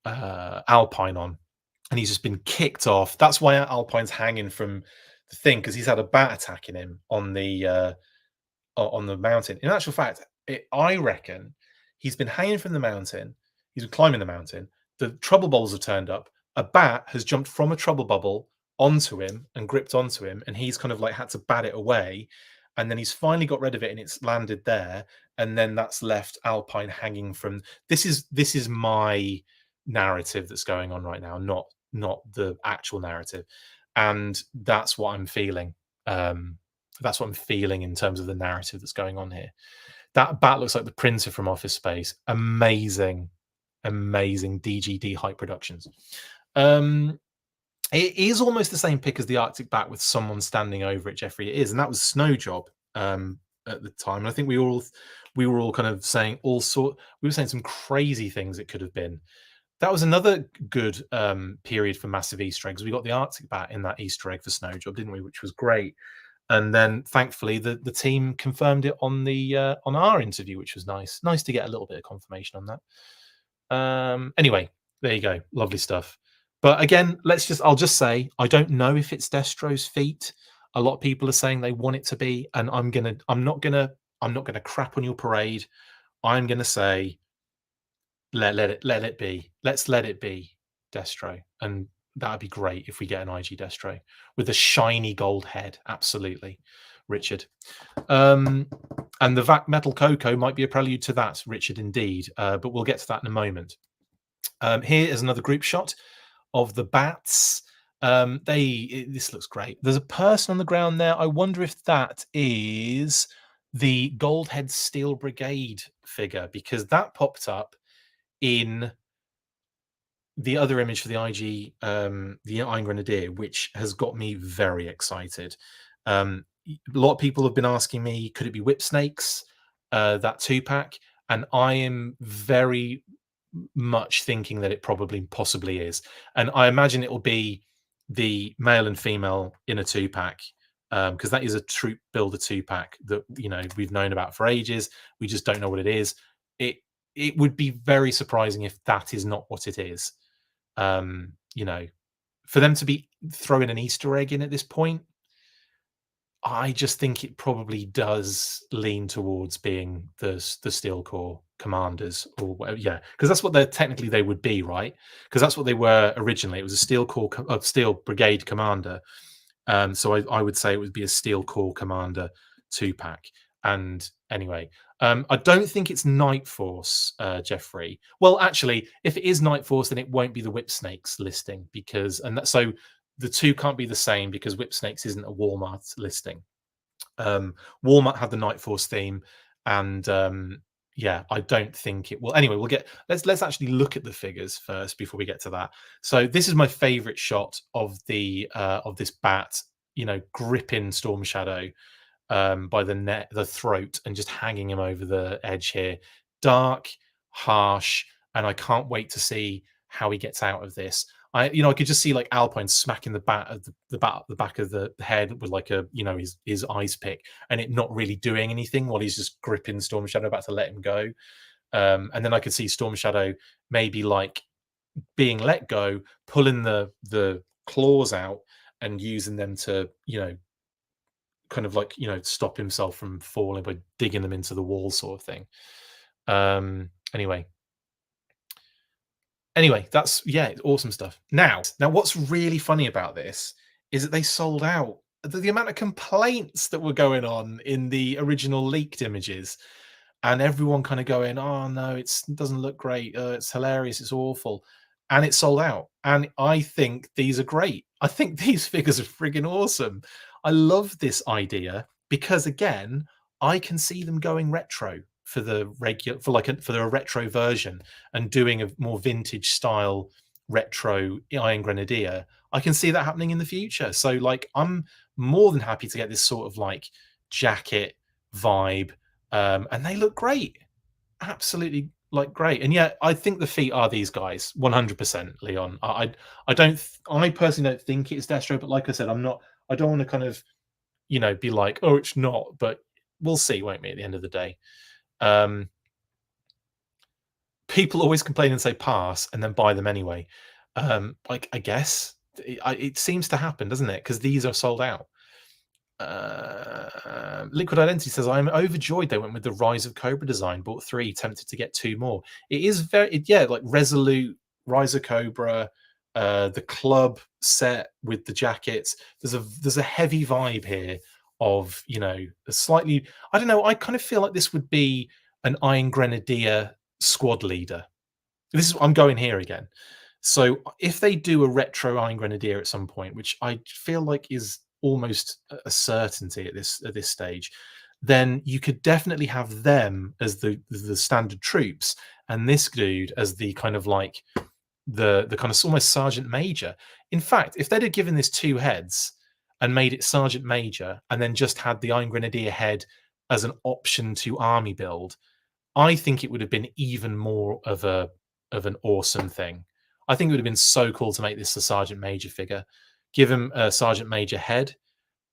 Alpine on. And he's just been kicked off. That's why Alpine's hanging from the thing, because he's had a bat attacking him on the mountain. In actual fact, I reckon he's been hanging from the mountain. He's been climbing the mountain. The trouble bubbles have turned up. A bat has jumped from a trouble bubble onto him and gripped onto him, and he's kind of like had to bat it away. And then he's finally got rid of it, and it's landed there. And then that's left Alpine hanging from. This is my narrative that's going on right now, not the actual narrative, and that's what I'm feeling. That's what I'm feeling in terms of the narrative that's going on here. That bat looks like the printer from Office Space. Amazing DGD Hype Productions. It is almost the same pick as the Arctic Bat with someone standing over it, Jeffrey. It is, and that was Snow Job at the time. And I think we were all kind of saying we were saying some crazy things it could have been. That was another good period for massive Easter eggs. We got the Arctic Bat in that Easter egg for Snow Job, didn't we? Which was great. And then thankfully the team confirmed it on the on our interview, which was nice. Nice to get a little bit of confirmation on that. Anyway, there you go. Lovely stuff. But again, I'll just say I don't know if it's Destro's feat. A lot of people are saying they want it to be, and I'm not gonna crap on your parade. I'm gonna say let it be. Let's let it be Destro, and that'd be great if we get an IG Destro with a shiny gold head. Absolutely, Richard. And the Vac Metal Coco might be a prelude to that, Richard, indeed. But we'll get to that in a moment. Here is another group shot of the bats. This looks great. There's a person on the ground there. I wonder if that is the Goldhead Steel Brigade figure, because that popped up in the other image for the IG, the Iron Grenadier, which has got me very excited. A lot of people have been asking me, could it be Whip Snakes, that 2-pack? And I am very much thinking that it possibly is. And I imagine it will be the male and female in a 2-pack, because that is a troop builder 2-pack that, you know, we've known about for ages. We just don't know what it is. It would be very surprising if that is not what it is. You know, for them to be throwing an Easter egg in at this point, I just think it probably does lean towards being the Steel Corps commanders, or whatever. Yeah, because that's what they would be, right? Because that's what they were originally. It was a Steel Corps, Steel Brigade commander. So I would say it would be a Steel Corps commander 2-pack. And anyway, I don't think it's Night Force, Jeffrey. Well, actually, if it is Night Force, then it won't be the Whip Snakes listing, because so the two can't be the same because Whip Snakes isn't a Walmart listing. Walmart had the Night Force theme, and yeah, I don't think it will. Anyway, let's actually look at the figures first before we get to that. So this is my favorite shot of the of this bat, you know, gripping Storm Shadow by the throat and just hanging him over the edge here. Dark, harsh, and I can't wait to see how he gets out of this. I could just see like Alpine smacking the back of the back of the head with like a, you know, his ice pick, and it not really doing anything while he's just gripping Storm Shadow, about to let him go. And then I could see Storm Shadow maybe like being let go, pulling the claws out and using them to, you know, kind of like, you know, stop himself from falling by digging them into the wall, sort of thing. Anyway, that's, yeah, it's awesome stuff. Now what's really funny about this is that they sold out. The amount of complaints that were going on in the original leaked images, and everyone kind of going, oh no, it doesn't look great, it's hilarious, it's awful, and it sold out. And I think these are great. I think these figures are friggin' awesome. I love this idea because, again, I can see them going retro for the regular, for a retro version, and doing a more vintage style retro Iron Grenadier. I can see that happening in the future. So like, I'm more than happy to get this sort of like jacket vibe, and they look great, absolutely like great. And yeah, I think the feet are these guys 100%, Leon. I personally don't think it's Destro, but like I said, I don't want to kind of, you know, be like, oh, it's not, but we'll see, won't we, at the end of the day. People always complain and say pass and then buy them anyway. Like, I guess it seems to happen, doesn't it? Because these are sold out. Liquid Identity says, I'm overjoyed they went with the Rise of Cobra design. Bought 3, tempted to get 2 more. It is like Resolute, Rise of Cobra, the club set with the jackets. There's a heavy vibe here of, you know, a slightly, I don't know, I kind of feel like this would be an Iron Grenadier squad leader. I'm going here again. So if they do a retro Iron Grenadier at some point, which I feel like is almost a certainty at this stage, then you could definitely have them as the standard troops, and this dude as the kind of like the kind of almost sergeant major. In fact, if they'd have given this 2 heads and made it sergeant major, and then just had the Iron Grenadier head as an option to army build, I think it would have been even more of an awesome thing. I think it would have been so cool to make this a sergeant major figure, give him a sergeant major head,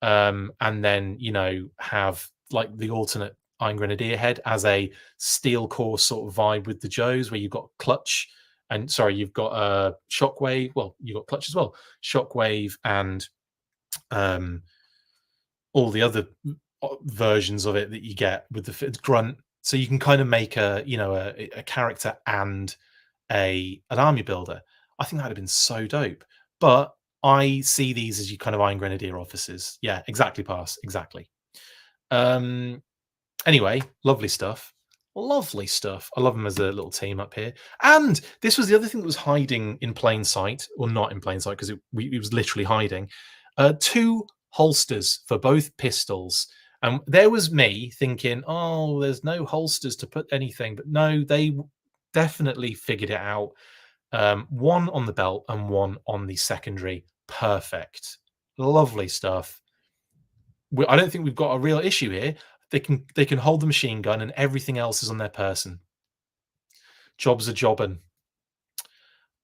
and then, you know, have like the alternate Iron Grenadier head as a steel core sort of vibe with the Joes, where you've got clutch and you've got shockwave. Well, you've got clutch as well, shockwave, and all the other versions of it that you get with the grunt. So you can kind of make a, you know, a character and an army builder. I think that'd have been so dope. But I see these as you kind of Iron Grenadier officers. Yeah, exactly, pass, exactly. Anyway, lovely stuff. Lovely stuff. I love them as a little team up here. And this was the other thing that was hiding in plain sight, or not in plain sight, because it was literally hiding. 2 holsters for both pistols. And there was me thinking, oh, there's no holsters to put anything. But no, they definitely figured it out. 1 on the belt and 1 on the secondary. Perfect. Lovely stuff. I don't think we've got a real issue here. They can hold the machine gun, and everything else is on their person. Jobs are jobbing.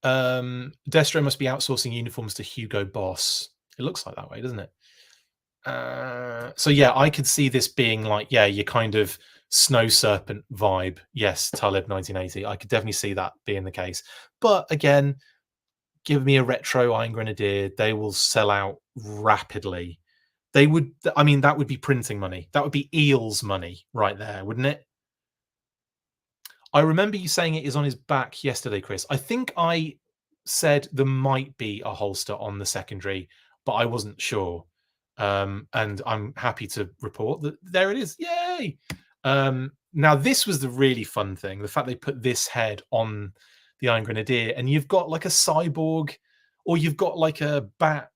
Destro must be outsourcing uniforms to Hugo Boss. It looks like that way, doesn't it? So yeah, I could see this being like, yeah, your kind of Snow Serpent vibe. Yes, Talib 1980. I could definitely see that being the case. But again, give me a retro Iron Grenadier, they will sell out rapidly. They would, I mean, that would be printing money. That would be Eels money right there, wouldn't it? I remember you saying it is on his back yesterday, Chris. I think I said there might be a holster on the secondary, but I wasn't sure. And I'm happy to report that there it is. Yay! Now, this was the really fun thing. The fact they put this head on the Iron Grenadier, and you've got like a cyborg, or you've got like a bat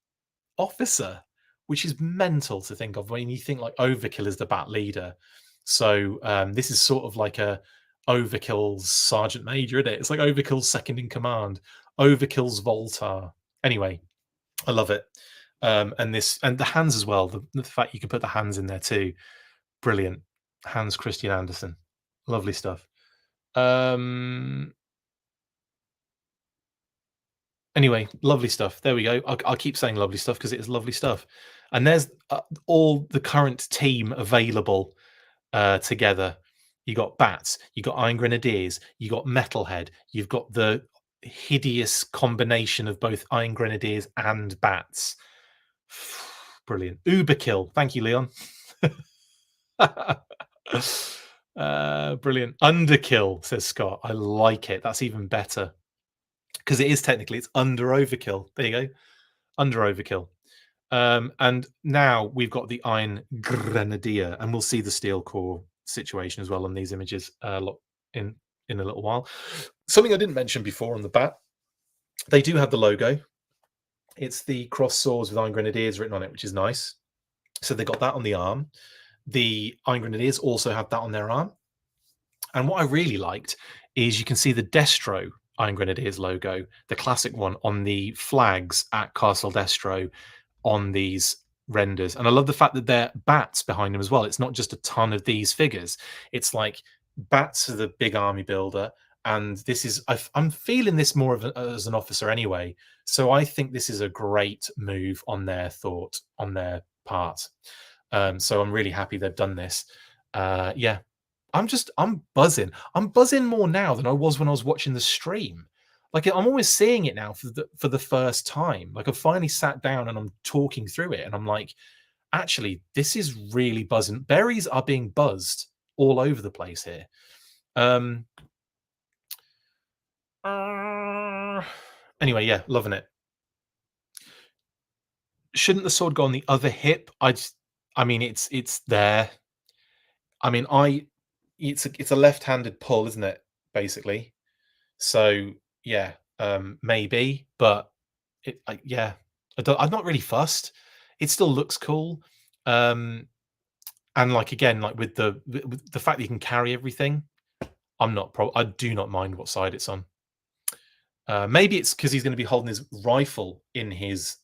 officer, which is mental to think of when you think like Overkill is the Bat leader. So this is sort of like a Overkill's Sergeant Major, isn't it? It's like Overkill's second in command, Overkill's Voltar. Anyway, I love it. And the hands as well. The fact you can put the hands in there too, brilliant. Hans Christian Andersen, lovely stuff. Anyway, lovely stuff. There we go. I'll keep saying lovely stuff because it is lovely stuff. And there's all the current team available together. You got Bats, you got Iron Grenadiers, you got Metalhead, you've got the hideous combination of both Iron Grenadiers and Bats. Brilliant. Uberkill. Thank you, Leon. Brilliant. Underkill, says Scott. I like it. That's even better. Because it is technically, it's under overkill. There you go. Under overkill. And now we've got the Iron Grenadier, and we'll see the steel core situation as well on these images in a little while. Something I didn't mention before on the bat, they do have the logo. It's the cross swords with Iron Grenadiers written on it, which is nice. So they got that on the arm. The Iron Grenadiers also have that on their arm. And what I really liked is you can see the Destro Iron Grenadiers logo, the classic one, on the flags at Castle Destro on these renders. And I love the fact that they're bats behind them as well. It's not just a ton of these figures. It's like bats are the big army builder. And this is, I'm feeling this more of as an officer anyway. So I think this is a great move on their part. So I'm really happy they've done this. Yeah, I'm buzzing. I'm buzzing more now than I was when I was watching the stream. Like I'm always seeing it now for the first time. Like I've finally sat down and I'm talking through it, and I'm like, actually, this is really buzzing. Berries are being buzzed all over the place here. Anyway, yeah, loving it. Shouldn't the sword go on the other hip? I mean, it's there. I mean, it's a left-handed pull, isn't it? Basically. So yeah, maybe, but yeah, I'm not really fussed. It still looks cool, and like again, like with the fact that you can carry everything, I do not mind what side it's on. Maybe it's because he's going to be holding his rifle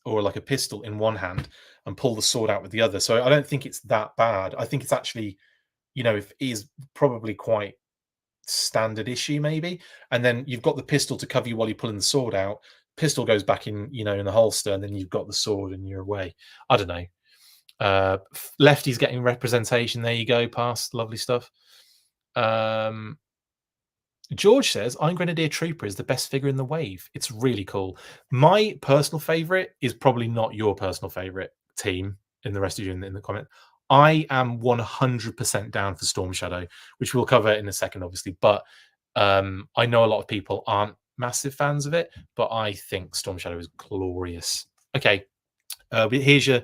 or like a pistol in one hand and pull the sword out with the other. So I don't think it's that bad. I think it's actually, it is probably quite standard issue maybe. And then you've got the pistol to cover you while you're pulling the sword out. Pistol goes back in, in the holster, and then you've got the sword and you're away. I don't know. Lefty's getting representation. There you go, past. Lovely stuff. George says Iron Grenadier Trooper is the best figure in the wave. It's really cool. My personal favorite is probably not your personal favorite team in the rest of you in the comment. I am 100% down for Storm Shadow, which we'll cover in a second, obviously. But I know a lot of people aren't massive fans of it, but I think Storm Shadow is glorious. Okay, here's your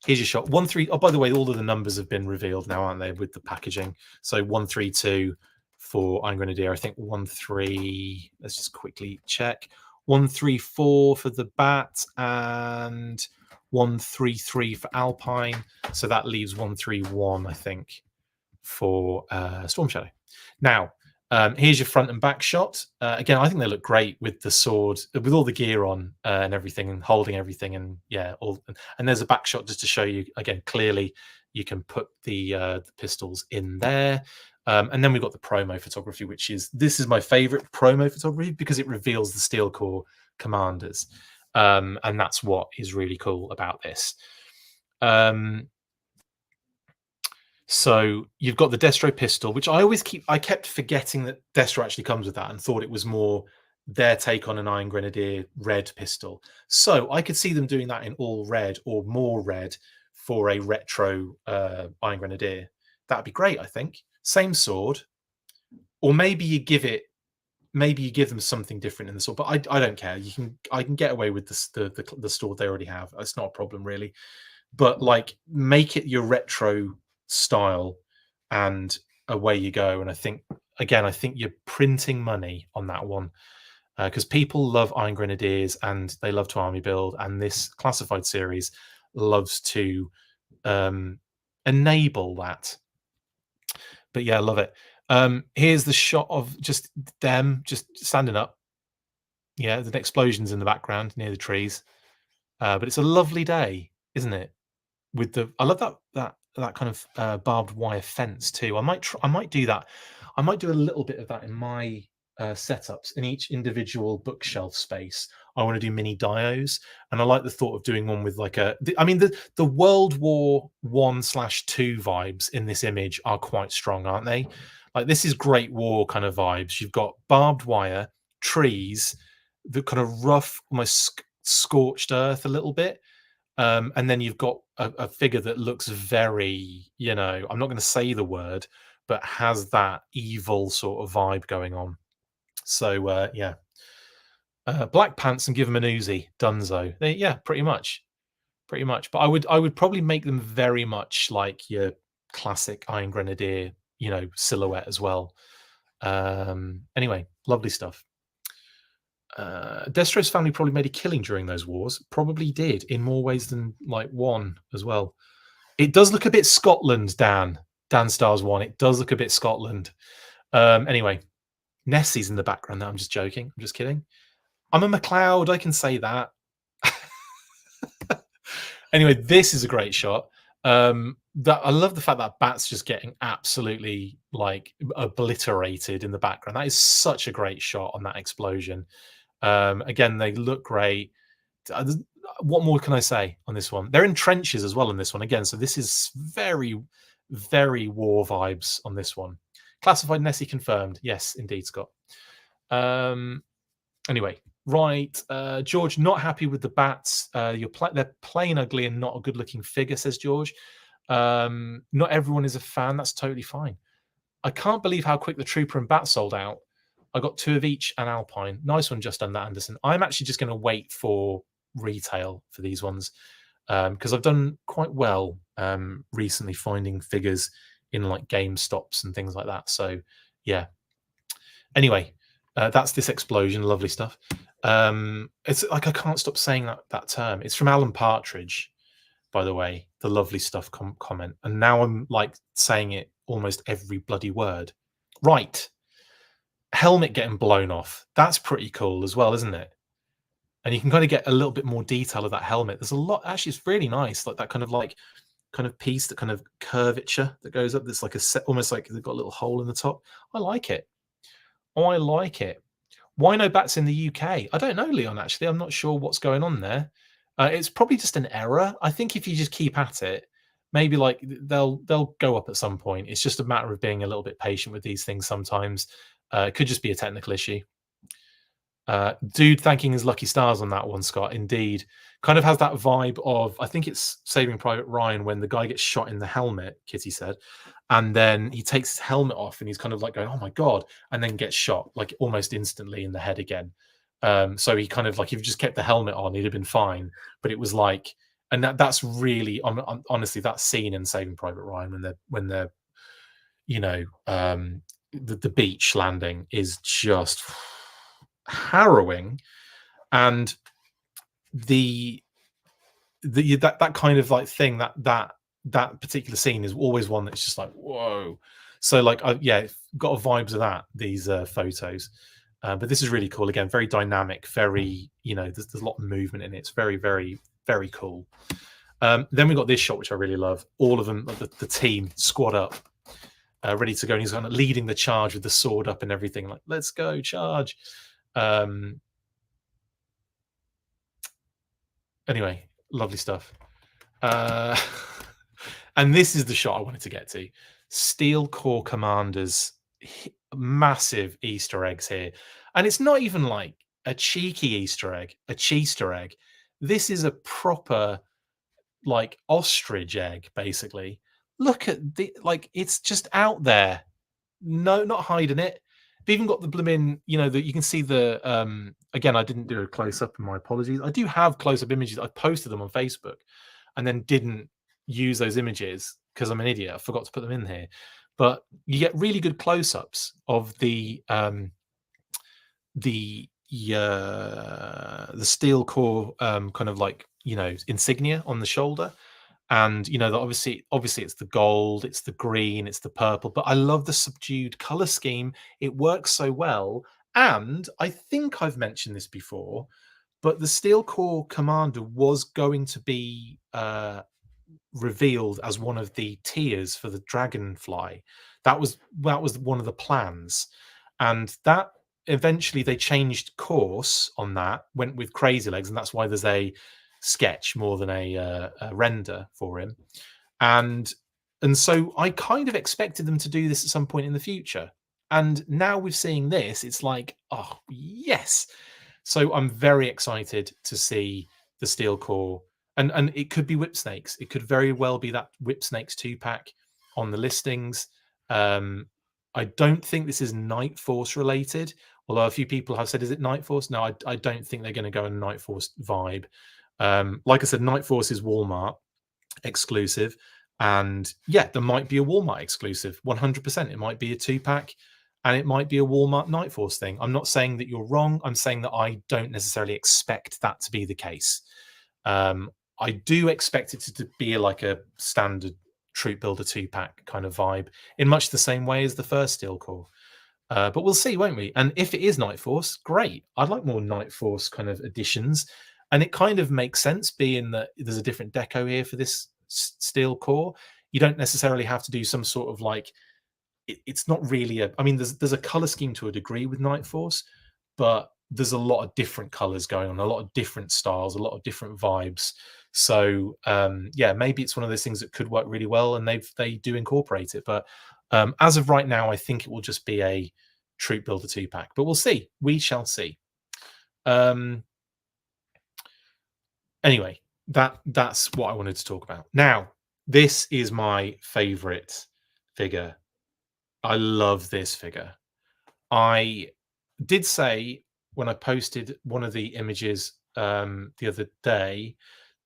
shot. 1-3. Oh, by the way, all of the numbers have been revealed now, aren't they, with the packaging? So 1-3-2 for Iron Grenadier. I think 1-3. Let's just quickly check. 1-3-4 for the Bat and 1-3-3 for Alpine. So that leaves 1-3-1, I think, for Storm Shadow. Now, here's your front and back shot. Again, I think they look great with the sword, with all the gear on and everything, and holding everything. And yeah, and there's a back shot just to show you, again, clearly you can put the pistols in there. And then we've got the promo photography, this is my favorite promo photography because it reveals the Steel Corps commanders. And that's what is really cool about this. So you've got the Destro pistol, which I kept forgetting that Destro actually comes with that, and thought it was more their take on an Iron Grenadier red pistol. So I could see them doing that in all red or more red for a retro Iron Grenadier. That'd be great, I think. Same sword, or maybe you give them something different in the sword. But I don't care. I can get away with the sword they already have. It's not a problem really. But like, make it your retro style, and away you go. And I think you're printing money on that one, because people love Iron Grenadiers and they love to army build, and this classified series loves to enable that. But yeah, I love it. Here's the shot of just them just standing up. Yeah, there's explosions in the background near the trees. But it's a lovely day, isn't it? With the, I love that kind of barbed wire fence too. I might do that. I might do a little bit of that in my setups. In each individual bookshelf space, I want to do mini dios, and I like the thought of doing one with like I mean, the World War I/2 vibes in this image are quite strong, aren't they? Like, this is Great War kind of vibes. You've got barbed wire, trees, the kind of rough, almost scorched earth a little bit. And then you've got a figure that looks very, I'm not going to say the word, but has that evil sort of vibe going on. So, yeah. Black pants and give them an Uzi. Dunzo. Yeah, pretty much. Pretty much. But I would probably make them very much like your classic Iron Grenadier, silhouette as well. Anyway, lovely stuff. Destro's family probably made a killing during those wars. Probably did, in more ways than like one as well. It does look a bit Scotland, Dan. Dan Stars one. It does look a bit Scotland. Anyway, Nessie's in the background there. I'm just joking. I'm just kidding. I'm a McLeod. I can say that. Anyway, this is a great shot. That I love the fact that B.A.T's just getting absolutely like obliterated in the background. That is such a great shot on that explosion. Again, they look great. What more can I say on this one? They're in trenches as well in this one. Again, so this is very, very war vibes on this one. Classified Nessie confirmed. Yes, indeed, Scott. Anyway, right. George, not happy with the B.A.Ts. They're plain ugly and not a good-looking figure, says George. Not everyone is a fan. That's totally fine. I can't believe how quick the Trooper and B.A.T sold out. I got 2 of each and Alpine. Nice one, just done that, Anderson. I'm actually just going to wait for retail for these ones because I've done quite well recently finding figures in like GameStops and things like that. So, yeah. Anyway, that's this explosion. Lovely stuff. It's like I can't stop saying that term. It's from Alan Partridge, by the way. The lovely stuff comment. And now I'm like saying it almost every bloody word. Right. Helmet getting blown off. That's pretty cool as well, isn't it? And you can kind of get a little bit more detail of that helmet. There's a lot. Actually, it's really nice. Like that kind of piece, that kind of curvature that goes up. There's like a set, almost like they've got a little hole in the top. I like it. Oh, I like it. Why no B.A.Ts in the UK? I don't know, Leon, actually. I'm not sure what's going on there. It's probably just an error. I think if you just keep at it, maybe like they'll go up at some point. It's just a matter of being a little bit patient with these things sometimes. It could just be a technical issue. Dude thanking his lucky stars on that one, Scott. Indeed. Kind of has that vibe of, I think it's Saving Private Ryan when the guy gets shot in the helmet, Kitty said. And then he takes his helmet off and he's kind of like going, oh my God, and then gets shot like almost instantly in the head again. So he kind of like, if he just kept the helmet on, he'd have been fine. But it was like, and that's really, honestly, that scene in Saving Private Ryan when they're the beach landing is just harrowing. And that kind of like thing, that particular scene is always one that's just like, whoa. So like, yeah, got vibes of that, these photos. But this is really cool. Again, very dynamic, very, there's a lot of movement in it. It's very, very, very cool. Then we got this shot, which I really love. All of them, the team squad up, ready to go. And he's kind of leading the charge with the sword up and everything. Like, let's go, charge. Anyway, lovely stuff. And this is the shot I wanted to get to. Steel Core Commanders, massive Easter eggs here. And it's not even like a cheeky Easter egg, a Cheester egg. This is a proper like ostrich egg, basically. Look at it's just out there. No, not hiding it. They've even got the blooming, that you can see the again, I didn't do a close-up, and my apologies. I do have close-up images. I posted them on Facebook and then didn't use those images because I'm an idiot. I forgot to put them in here. But you get really good close-ups of the steel core kind of like insignia on the shoulder. And that obviously it's the gold, it's the green, it's the purple, but I love the subdued color scheme. It works so well. And I think I've mentioned this before, but the Steel Core Commander was going to be revealed as one of the tiers for the Dragonfly. That was one of the plans, and that eventually they changed course on that, went with Crazy Legs, and that's why there's a sketch more than a render for him. And so I kind of expected them to do this at some point in the future, and now we're seeing this. It's like, oh yes. So I'm very excited to see the Steel Core, and it could be Whip Snakes. It could very well be that Whip Snakes 2-pack on the listings. I don't think this is Night Force related, although a few people have said, is it Night Force? No, I don't think they're going to go in Night Force vibe. Like I said, Night Force is Walmart exclusive, and yeah, there might be a Walmart exclusive. 100%. It might be a 2-pack. And it might be a Walmart Night Force thing. I'm not saying that you're wrong. I'm saying that I don't necessarily expect that to be the case. I do expect it to be like a standard Troop Builder 2-pack kind of vibe, in much the same way as the first Steel Core. But we'll see, won't we? And if it is Night Force, great. I'd like more Night Force kind of additions. And it kind of makes sense, being that there's a different deco here for this Steel Core. You don't necessarily have to do some sort of like, it's not really I mean, there's a color scheme to a degree with Night Force, but there's a lot of different colors going on, a lot of different styles, a lot of different vibes. So yeah, maybe it's one of those things that could work really well, and they do incorporate it. But as of right now, I think it will just be a Troop Builder 2-pack. But we'll see. We shall see. Anyway, that's what I wanted to talk about. Now, this is my favorite figure. I love this figure. I did say when I posted one of the images the other day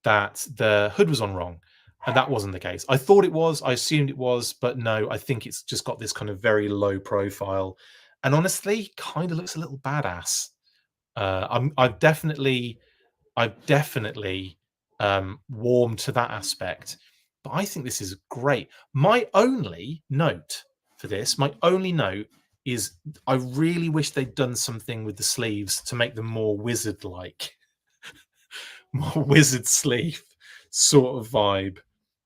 that the hood was on wrong, and that wasn't the case. I thought it was, I assumed it was, but no, I think it's just got this kind of very low profile, and honestly, kind of looks a little badass. I've definitely warmed to that aspect, but I think this is great. My only note for this, is I really wish they'd done something with the sleeves to make them more wizard-like, more wizard sleeve sort of vibe,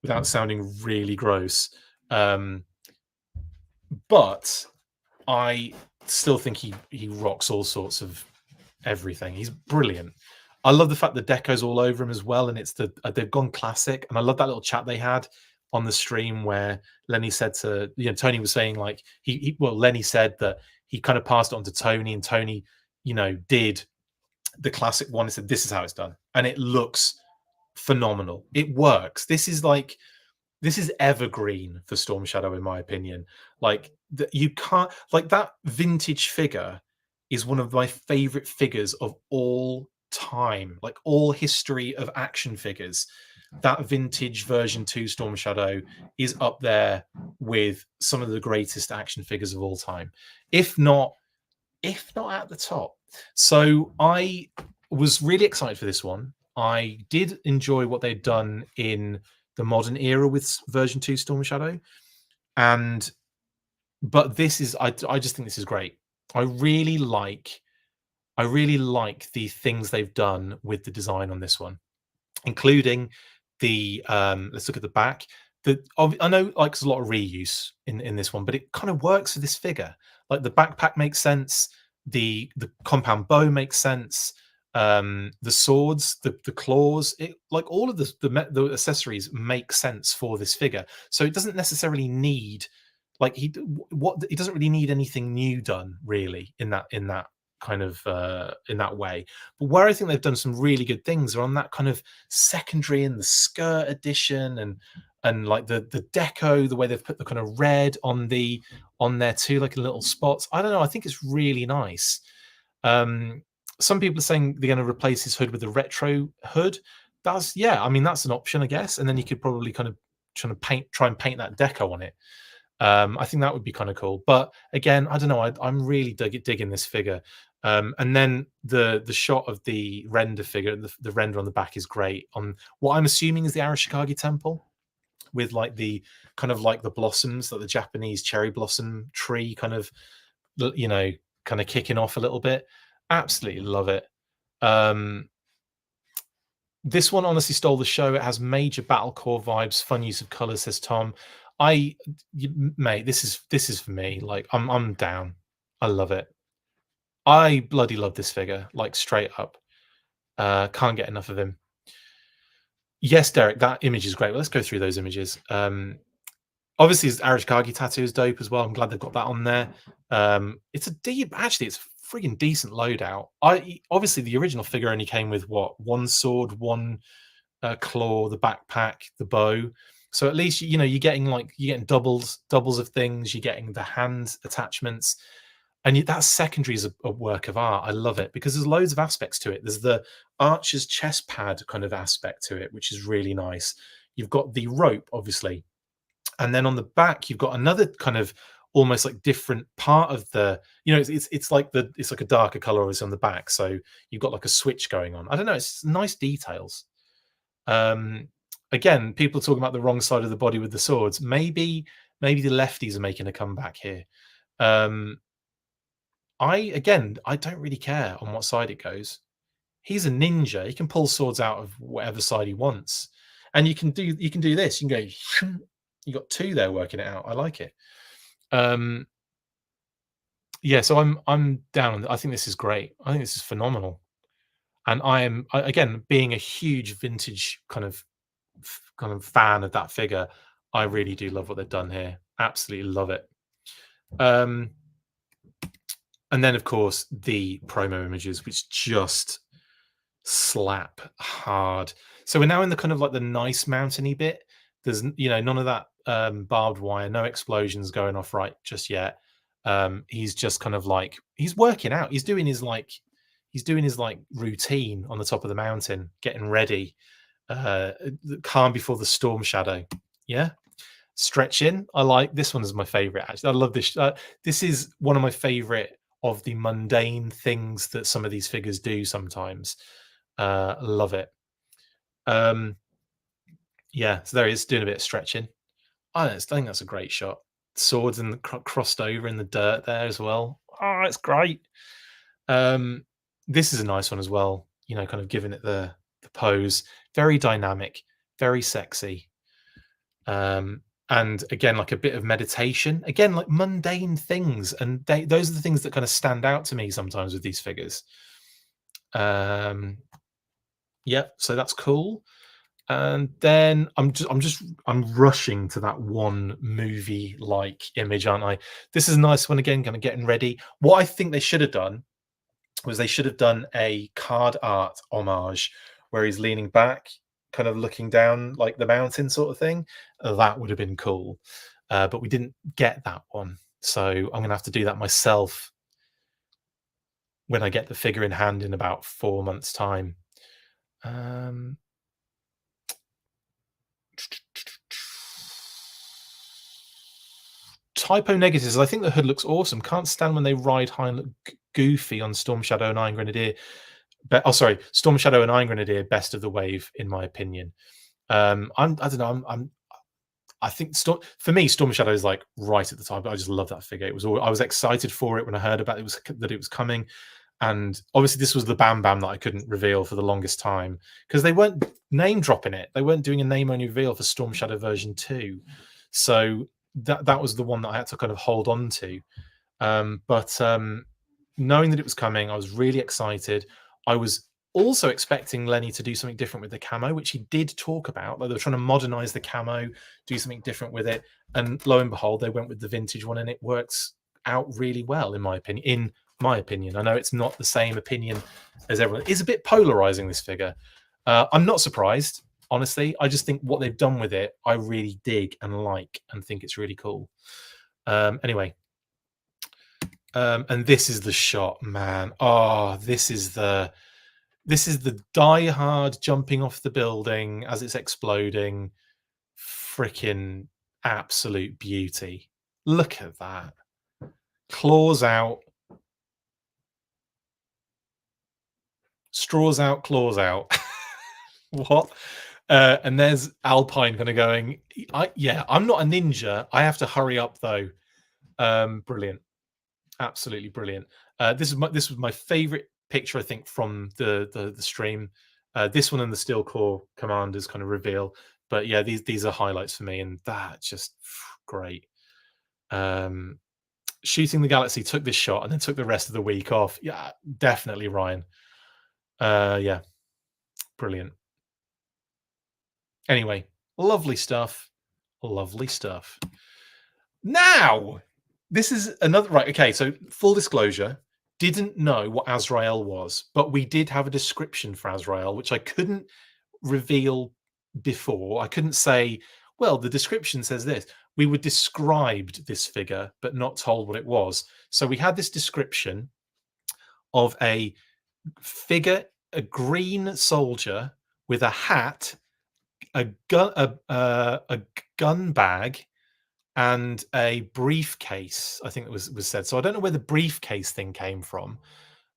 without sounding really gross. But I still think he rocks all sorts of everything. He's brilliant. I love the fact the deco's all over him as well, and it's they've gone classic. And I love that little chat they had on the stream where Lenny said to, Tony was saying like Lenny said that he kind of passed it on to Tony, and Tony, did the classic one and said, this is how it's done. And it looks phenomenal. It works. This is evergreen for Storm Shadow, in my opinion. Like you can't, like, that vintage figure is one of my favorite figures of all time, like all history of action figures. That vintage version 2 Storm Shadow is up there with some of the greatest action figures of all time, if not at the top. So I was really excited for this one. I did enjoy what they'd done in the modern era with version 2 Storm Shadow, but this is, I just think this is great. I really like the things they've done with the design on this one, including the let's look at the back. I know, like, there's a lot of reuse in this one, but it kind of works for this figure. Like, the backpack makes sense, the compound bow makes sense, the swords, the claws, like all of the accessories make sense for this figure. So it doesn't necessarily need, like, he doesn't really need anything new done really in that kind of in that way. But where I think they've done some really good things are on that kind of secondary and the skirt edition, and like the deco, the way they've put the kind of red on there too, like in little spots. I don't know, I think it's really nice. Some people are saying they're going to replace his hood with a retro hood. That's an option, I guess. And then you could probably kind of try and paint that deco on it. I think that would be kind of cool. But again, I don't know. I'm really digging this figure. And then the shot of the render figure, the render on the back is great. On what I'm assuming is the Arashikage temple, with like the kind of like the blossoms, like the Japanese cherry blossom tree, kind of, you know, kind of kicking off a little bit. Absolutely love it. This one honestly stole the show. It has major battle core vibes, fun use of colors, says Tom. Mate, this is for me. Like, I'm down. I love it. I bloody love this figure, like straight up. Can't get enough of him. Yes, Derek, that image is great. Well, let's go through those images. Obviously, his Arashikage tattoo is dope as well. I'm glad they've got that on there. It's a deep, actually, it's a freaking decent loadout. Obviously the original figure only came with what, one sword, one claw, the backpack, the bow. So at least you're getting doubles of things. You're getting the hand attachments, and that secondary is a work of art. I love it because there's loads of aspects to it. There's the archer's chest pad kind of aspect to it, which is really nice. You've got the rope, obviously, and then on the back you've got another kind of almost like different part of the, it's like a darker color obviously on the back, so you've got like a switch going on. I don't know, it's nice details. Again, people talking about the wrong side of the body with the swords. Maybe the lefties are making a comeback here. I don't really care on what side it goes. He's a ninja. He can pull swords out of whatever side he wants, and you can do this. You can go. You got two there working it out. I like it. Yeah, so I'm down on it. I think this is great. I think this is phenomenal, and again, being a huge vintage kind of fan of that figure, I really do love what they've done here. Absolutely love it. And then of course the promo images, which just slap hard. So we're now in the kind of like the nice mountainy bit. There's none of that barbed wire, no explosions going off right just yet. He's just kind of like, he's working out. He's doing his routine on the top of the mountain, getting ready. The calm before the storm shadow. Yeah. Stretching. I like this one, is my favorite, actually. I love this. This is one of my favorite of the mundane things that some of these figures do sometimes. Love it. Yeah, so there he is doing a bit of stretching. I think that's a great shot. Swords and crossed over in the dirt there as well. Oh, it's great. This is a nice one as well. Kind of giving it the pose. Very dynamic, very sexy. And again, like a bit of meditation. Again, like mundane things, and those are the things that kind of stand out to me sometimes with these figures. Yeah, so that's cool. And then I'm rushing to that one movie like image, aren't I? This is a nice one again, kind of getting ready. What I think they should have done was they should have done a card art homage where he's leaning back, kind of looking down like the mountain sort of thing. That would have been cool. But we didn't get that one. So I'm going to have to do that myself when I get the figure in hand in about 4 months' time. Typo negatives. I think the hood looks awesome. Can't stand when they ride high and look goofy on Storm Shadow and Iron Grenadier. Storm Shadow and Iron Grenadier, best of the wave, in my opinion. I don't know. I think for me, Storm Shadow is like right at the time. But I just love that figure. I was excited for it when I heard about that it was coming, and obviously this was the Bam Bam that I couldn't reveal for the longest time because they weren't name dropping it. They weren't doing a name only reveal for Storm Shadow version 2, so that was the one that I had to kind of hold on to. But knowing that it was coming, I was really excited. I was also expecting Lenny to do something different with the camo, which he did talk about. Like they were trying to modernize the camo, do something different with it. And lo and behold, they went with the vintage one, and it works out really well, in my opinion. I know it's not the same opinion as everyone. It's a bit polarizing, this figure. I'm not surprised, honestly. I just think what they've done with it, I really dig and like, and think it's really cool. Anyway. And this is the shot, man. Oh, this is the Die Hard jumping off the building as it's exploding. Freaking absolute beauty. Look at that. Claws out. straws out, claws out. What? And there's Alpine kind of going, I'm not a ninja. I have to hurry up though. Brilliant. Absolutely brilliant. This was my favorite picture, I think, from the stream. This one and the Steel Core Commanders kind of reveal. But yeah, these are highlights for me, and that's just great. Shooting the Galaxy took this shot and then took the rest of the week off. Yeah, definitely, Ryan. Yeah, brilliant. Anyway, lovely stuff. Lovely stuff. Now, this is another right. Okay, so full disclosure, didn't know what Azrael was, but we did have a description for Azrael, which I couldn't reveal before. I couldn't say, well, the description says this. We were described this figure, but not told what it was. So we had this description of a figure, a green soldier with a hat, a gun bag, and a briefcase. I think it was said. So I don't know where the briefcase thing came from.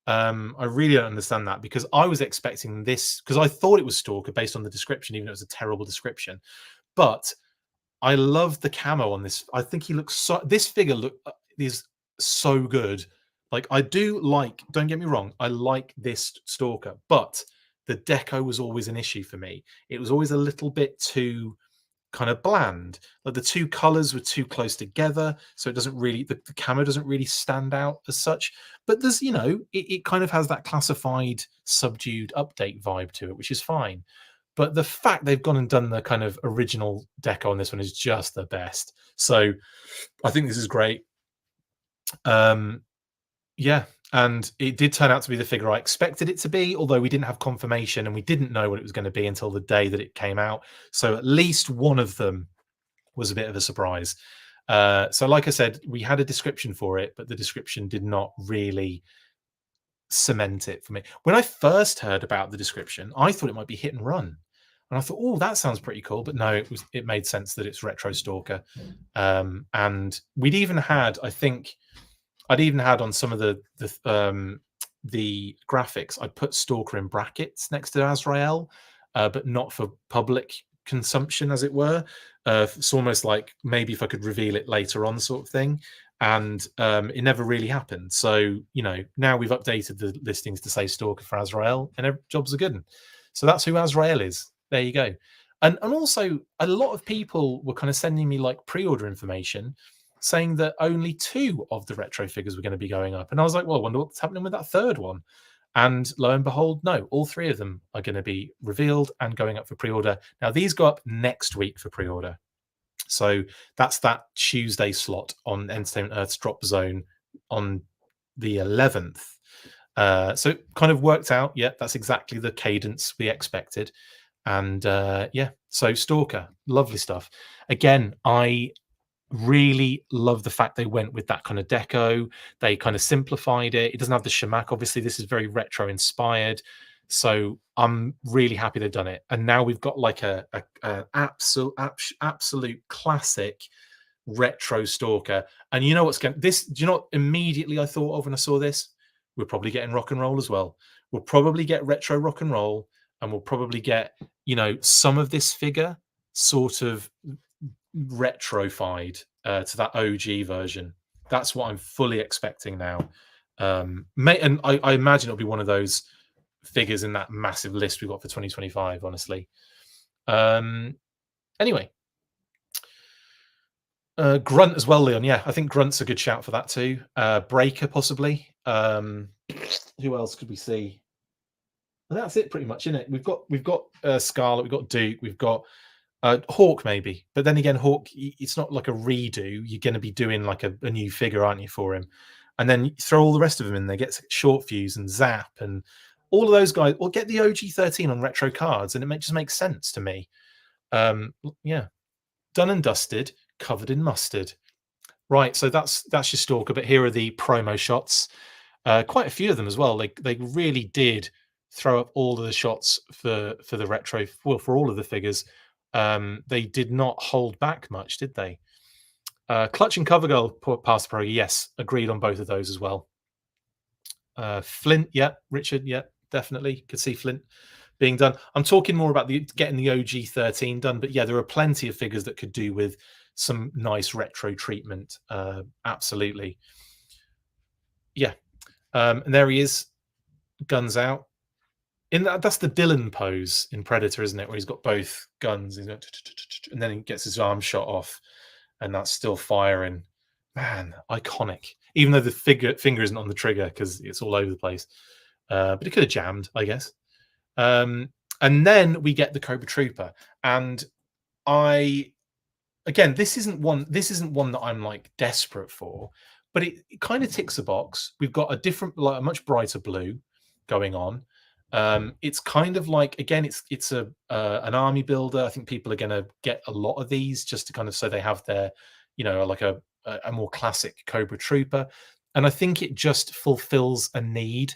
I really don't understand that, because I was expecting this, because I thought it was Stalker based on the description, even though it was a terrible description. But I love the camo on this. I think he looks so. This figure is so good. Like, I do like. Don't get me wrong. I like this Stalker, but the deco was always an issue for me. It was always a little bit too kind of bland. Like, the two colors were too close together, so it doesn't really. The camo doesn't really stand out as such. But there's, it kind of has that classified, subdued update vibe to it, which is fine. But the fact they've gone and done the kind of original deco on this one is just the best. So I think this is great. Yeah, and it did turn out to be the figure I expected it to be, although we didn't have confirmation and we didn't know what it was going to be until the day that it came out. So at least one of them was a bit of a surprise. So like I said, we had a description for it, but the description did not really cement it for me. When I first heard about the description, I thought it might be Hit and Run. And I thought, oh, that sounds pretty cool. But no, it made sense that it's Retro Stalker. And we'd even had, I think, I'd even had on some of the graphics, I'd put Stalker in brackets next to Azrael, but not for public consumption, as it were. It's almost like maybe if I could reveal it later on, sort of thing. And it never really happened. So, now we've updated the listings to say Stalker for Azrael, and jobs are good. So that's who Azrael is. There you go. And also, a lot of people were kind of sending me like pre-order information, saying that only 2 of the retro figures were going to be going up. And I was like, well, I wonder what's happening with that third one. And lo and behold, no, all 3 of them are going to be revealed and going up for pre-order. Now, these go up next week for pre-order. So that's that Tuesday slot on Entertainment Earth's Drop Zone on the 11th. So it kind of worked out. Yeah, that's exactly the cadence we expected. And yeah, so Stalker, lovely stuff. Again, I really love the fact they went with that kind of deco. They kind of simplified it. It doesn't have the shamak. Obviously, this is very retro inspired. So I'm really happy they've done it. And now we've got like a absolute classic retro Stalker. And you know what's going this? Do you know what immediately I thought of when I saw this? We're probably getting rock and roll as well. We'll probably get retro rock and roll, and we'll probably get, some of this figure sort of retrofied to that OG version. That's what I'm fully expecting now. And I imagine it'll be one of those figures in that massive list we've got for 2025, honestly. Anyway, Grunt as well, Leon. Yeah, I think Grunt's a good shout for that too. Breaker, possibly. Who else could we see? And that's it pretty much, isn't it? We've got Scarlet, we've got Duke, we've got Hawk, maybe. But then again, Hawk, it's not like a redo. You're going to be doing like a new figure, aren't you, for him? And then you throw all the rest of them in there. Get Short Fuse and Zap and all of those guys. Or get the OG13 on retro cards, and it just makes sense to me. Yeah, done and dusted, covered in mustard. Right, so that's your Stalker. But here are the promo shots. Quite a few of them as well. They really did throw up all of the shots for the retro. Well, for all of the figures. They did not hold back much, did they? Clutch and Cover Girl past pro, yes, agreed on both of those as well. Flint, yeah. Richard, yeah, definitely could see Flint being done. I'm talking more about getting the OG 13 done, but yeah, there are plenty of figures that could do with some nice retro treatment. Absolutely. Yeah. And there he is, guns out. That's the Dylan pose in Predator, isn't it? Where he's got both guns, and then he gets his arm shot off, and that's still firing. Man, iconic. Even though the finger isn't on the trigger because it's all over the place, but it could have jammed, I guess. And then we get the Cobra Trooper, and this isn't one that I'm like desperate for, but it kind of ticks a box. We've got a different, like a much brighter blue going on. It's kind of like, again, it's an army builder. I think people are going to get a lot of these just to kind of, so they have their, like a more classic Cobra Trooper, and I think it just fulfills a need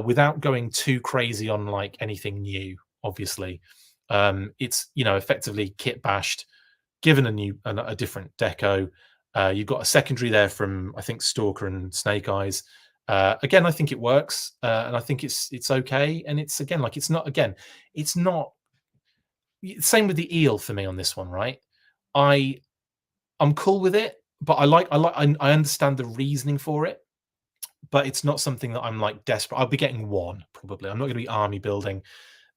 without going too crazy on like anything new. Obviously, it's effectively kit bashed, given a different deco. You've got a secondary there from, I think, Stalker and Snake Eyes. Again, I think it works, and I think it's okay. And it's, again, like, it's not same with the eel for me on this one, right? I'm cool with it, but I understand the reasoning for it, but it's not something that I'm like desperate. I'll be getting one probably. I'm not going to be army building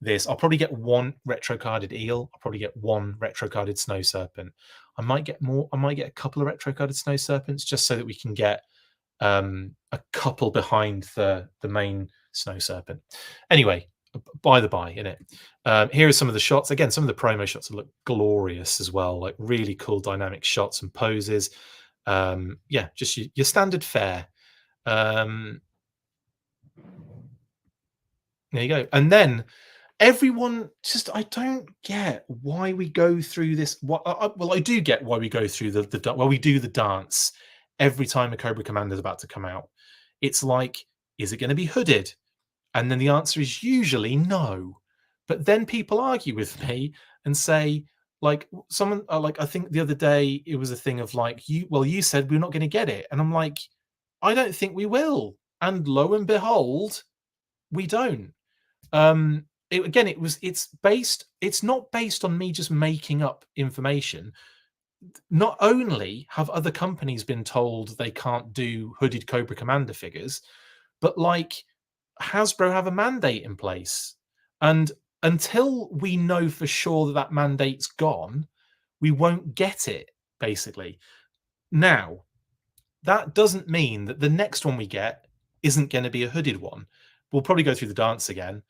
this. I'll probably get one retro carded eel. I'll probably get one retro carded snow serpent. I might get more. I might get a couple of retro carded snow serpents just so that we can get a couple behind the main snow serpent. Anyway, by the by, in it. Here are some of the shots. Again, some of the promo shots look glorious as well. Like really cool dynamic shots and poses. Yeah, just your standard fare. There you go. And then everyone just, I don't get why we go through this. Well, I do get why we go through we do the dance every time a Cobra Commander is about to come out. It's like, is it going to be hooded? And then the answer is usually no. But then people argue with me and say, like, someone, like, I think the other day it was a thing of like, you said we're not going to get it. And I'm like, I don't think we will. And lo and behold, we don't. It's not based on me just making up information. Not only have other companies been told they can't do hooded Cobra Commander figures, but like Hasbro have a mandate in place. And until we know for sure that that mandate's gone, we won't get it, basically. Now, that doesn't mean that the next one we get isn't going to be a hooded one. We'll probably go through the dance again,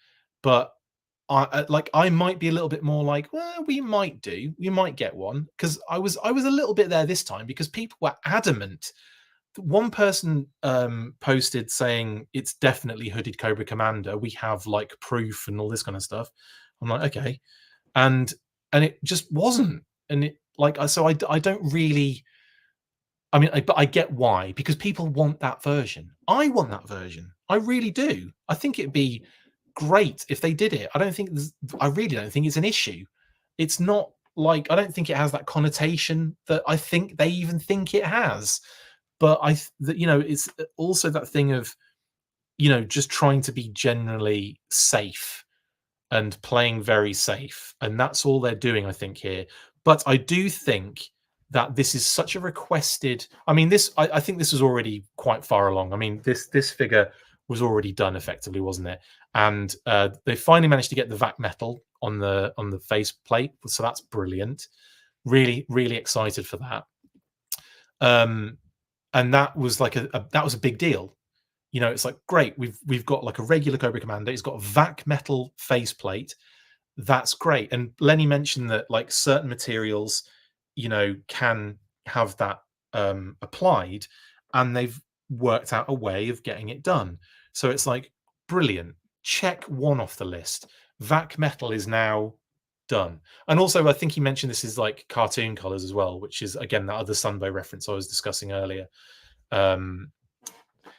but I might be a little bit more like, well, we might get one, because I was a little bit there this time because people were adamant. One person posted saying it's definitely hooded Cobra Commander. We have like proof and all this kind of stuff. I'm like, okay, and it just wasn't, and it like so I don't really. I mean, but I get why, because people want that version. I want that version. I really do. I think it'd be great if they did it. I really don't think it's an issue. It's not like, I don't think it has that connotation that I think they even think it has. But it's also that thing of, just trying to be generally safe and playing very safe. And that's all they're doing, I think, here. But I do think that this is such a requested. I mean, I think this was already quite far along. I mean, this figure was already done effectively, wasn't it? And they finally managed to get the VAC metal on the face plate, so that's brilliant. Really, really excited for that. And that was like that was a big deal. It's like, great, we've got like a regular Cobra Commander. It's got a VAC metal face plate. That's great. And Lenny mentioned that like certain materials, can have that applied, and they've worked out a way of getting it done. So it's like, brilliant. Check one off the list. VAC metal is now done. And also, I think he mentioned this is like cartoon colors as well, which is, again, that other Sunbow reference I was discussing earlier.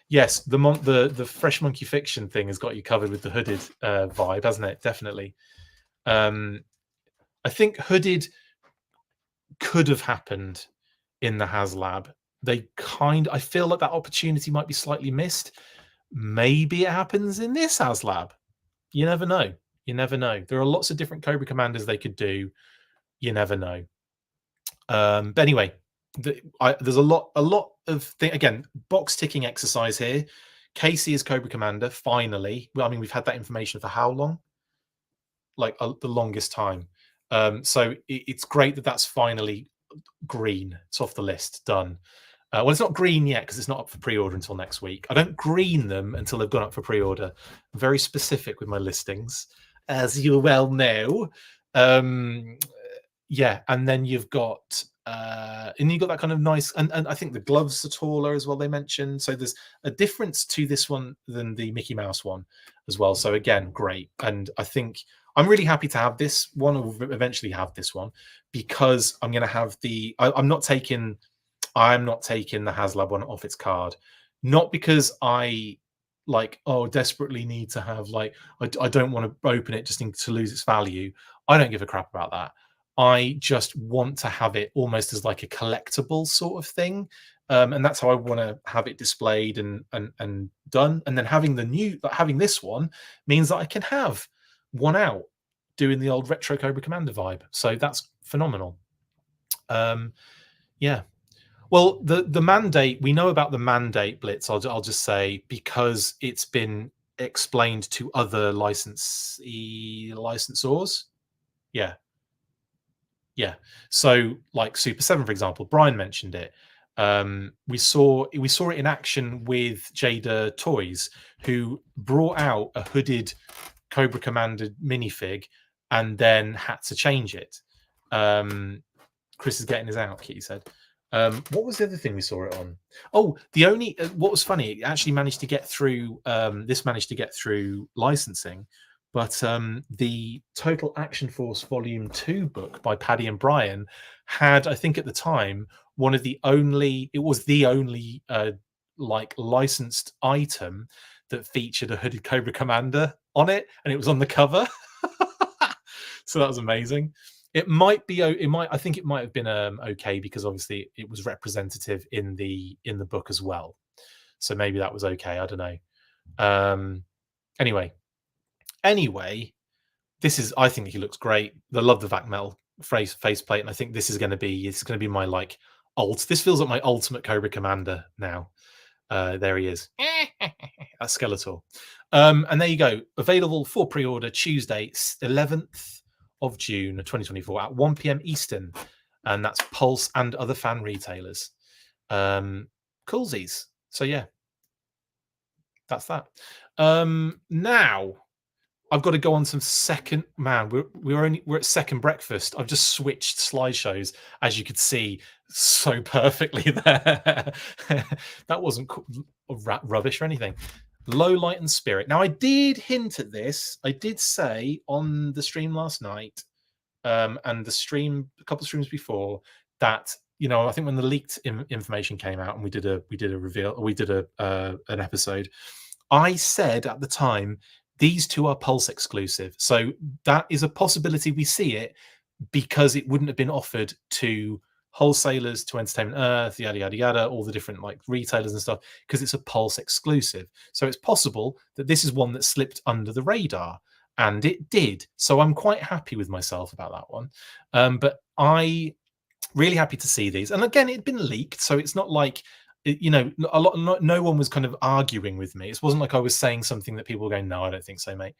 Yes, the Fresh Monkey Fiction thing has got you covered with the hooded vibe, hasn't it? Definitely. I think hooded could have happened in the HasLab. I feel like that opportunity might be slightly missed. Maybe it happens in this HasLab. You never know. You never know. There are lots of different Cobra Commanders they could do. You never know. But anyway, there's a lot of again, box ticking exercise here. Casey is Cobra Commander finally. Well, I mean, we've had that information for how long? Like the longest time. So it's great that that's finally green. It's off the list, done. Well, it's not green yet because it's not up for pre-order until next week. I don't green them until they've gone up for pre-order. I'm very specific with my listings, as you well know. Yeah, and then you've got that kind of nice, and I think the gloves are taller as well. They mentioned, so there's a difference to this one than the Mickey Mouse one as well. So again, great, and I think I'm really happy to have this one, or eventually have this one, because I'm going to have the. I'm not taking the HasLab one off its card, not because I desperately need to have I don't want to open it just to lose its value. I don't give a crap about that. I just want to have it almost as like a collectible sort of thing, and that's how I want to have it displayed and done. And then having this one means that I can have one out doing the old Retro Cobra Commander vibe. So that's phenomenal. Yeah. Well, the mandate, we know about the mandate blitz. I'll just say, because it's been explained to other licensors. Yeah. Yeah. So like Super 7, for example, Brian mentioned it. We saw it in action with Jada Toys, who brought out a hooded Cobra Commander minifig and then had to change it. Chris is getting his out, Kitty said. What was the other thing we saw it on? Oh, what was funny, it actually managed to get through. This managed to get through licensing, but the Total Action Force Volume 2 book by Paddy and Brian had, I think at the time, the only licensed item that featured a hooded Cobra Commander on it, and it was on the cover. So that was amazing. I think it might have been okay, because obviously it was representative in the book as well. So maybe that was okay. I don't know. Anyway, I think he looks great. I love the Vac Metal faceplate, and I think this is going to be my this feels like my ultimate Cobra Commander now. There he is. That's Skeletor. And there you go. Available for pre-order Tuesday, 11th of June 2024 at 1 p.m. Eastern, and that's Pulse and other fan retailers. Coolsies. So yeah, that's that. Now I've got to go on some second. Man, we're at second breakfast. I've just switched slideshows, as you could see so perfectly there. That wasn't rubbish or anything. Low Light and Spirit. Now, I did hint at this. I did say on the stream last night, and a couple of streams before, that I think when the leaked information came out and we did a reveal, or we did an episode, I said at the time these two are Pulse exclusive. So that is a possibility we see it, because it wouldn't have been offered to wholesalers, to Entertainment Earth, yada yada yada, all the different retailers and stuff, because it's a Pulse exclusive. So it's possible that this is one that slipped under the radar, and it did. So I'm quite happy with myself about that one. But I really happy to see these. And again, it'd been leaked, so it's not like no one was kind of arguing with me. It wasn't like I was saying something that people were going, no, I don't think so, mate.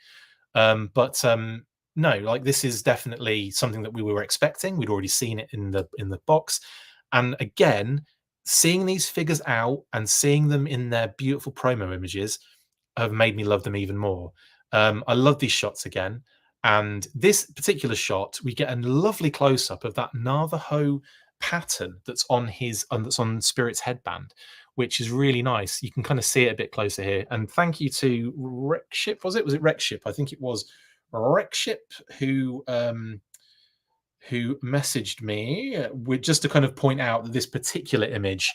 No, this is definitely something that we were expecting. We'd already seen it in the box, and again, seeing these figures out and seeing them in their beautiful promo images have made me love them even more. I love these shots again, and this particular shot, we get a lovely close up of that Navajo pattern that's on Spirit's headband, which is really nice. You can kind of see it a bit closer here. And thank you to Rekship. Was it Rekship? I think it was Rekship who messaged me with just to kind of point out that this particular image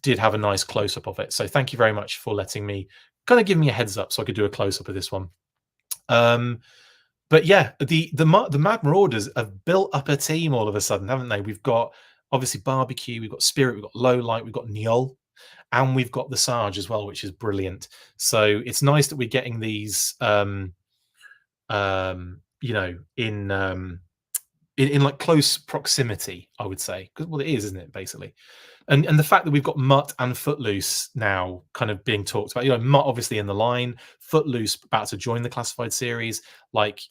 did have a nice close-up of it. So thank you very much for letting me kind of give me a heads up so I could do a close-up of this one. But yeah, the Mad Marauders have built up a team all of a sudden, haven't they? We've got obviously Barbecue, we've got Spirit, we've got Low Light, we've got Niol, and we've got the Sarge as well, which is brilliant. So it's nice that we're getting these you know, in like close proximity, I would say, because well, it is, isn't it, basically? And the fact that we've got Mutt and Footloose now kind of being talked about, you know, Mutt obviously in the line, Footloose about to join the classified series, like,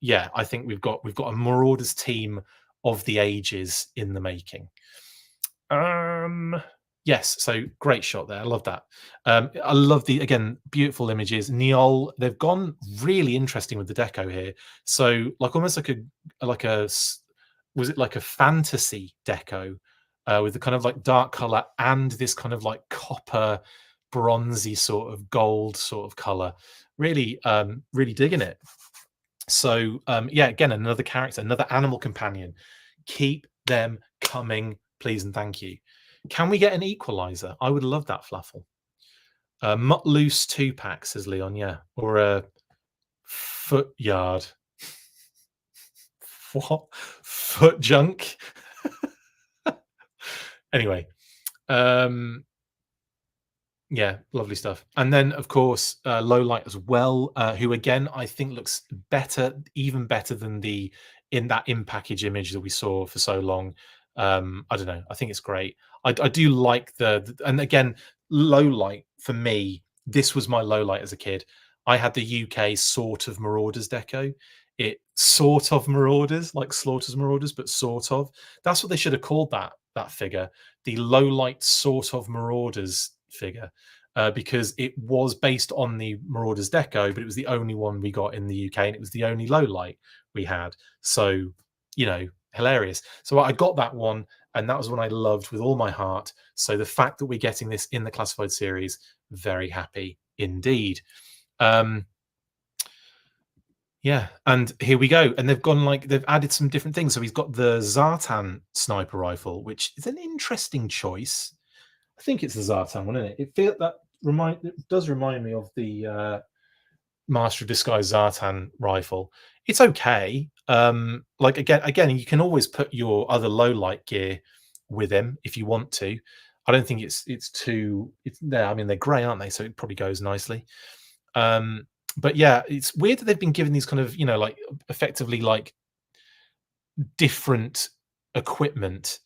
yeah, I think we've got a Marauders team of the ages in the making. Yes, so great shot there. I love that. I love the, again, beautiful images. Neol, they've gone really interesting with the deco here. So like almost was it like a fantasy deco with the kind of like dark color and this kind of like copper bronzy sort of gold sort of color. Really really digging it. So yeah, again, another character, another animal companion. Keep them coming, please and thank you. Can we get an equalizer? I would love that, Fluffle. Mutt loose 2-pack, says Leon, yeah. Or a foot yard. What? Foot junk? Anyway. Yeah, lovely stuff. And then, of course, Low Light as well, who again I think looks better, even better than the in that in package image that we saw for so long. I don't know. I think it's great. I do like and again, Low Light for me. This was my Low Light as a kid. I had the UK sort of Marauders deco. It sort of Marauders, like Slaughter's Marauders, but sort of. That's what they should have called that figure, the Low Light sort of Marauders figure, because it was based on the Marauders deco, but it was the only one we got in the UK, and it was the only low light we had. So, you know, hilarious. So I got that one, and that was one I loved with all my heart. So the fact that we're getting this in the classified series, very happy indeed. Yeah, and here we go. And they've gone like they've added some different things. So he's got the Zartan sniper rifle, which is an interesting choice. I think it's the Zartan one, isn't it? It does remind me of the Master of Disguise Zartan rifle. It's okay. Like again, you can always put your other low light gear with him if you want to. I don't think it's too. It's there. I mean, they're grey, aren't they? So it probably goes nicely. But yeah, it's weird that they've been given these kind of, you know, like effectively like different equipment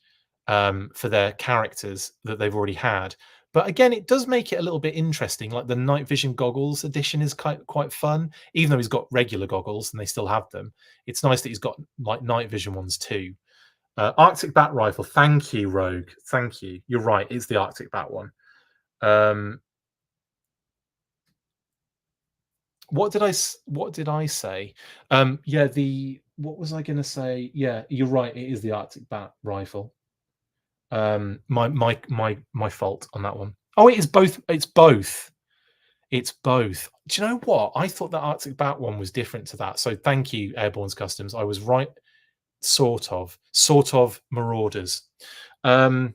for their characters that they've already had. But again, it does make it a little bit interesting. Like the night vision goggles edition is quite fun, even though he's got regular goggles and they still have them. It's nice that he's got like night vision ones too. Arctic Bat rifle. Thank you, Rogue. Thank you. You're right. It's the Arctic Bat one. What did I say? Yeah, what was I going to say? Yeah, you're right. It is the Arctic Bat rifle. My fault on that one. Oh, it is both. It's both. It's both. Do you know what? I thought that Arctic Bat one was different to that. So thank you, Airborne's Customs. I was right. Sort of Marauders. So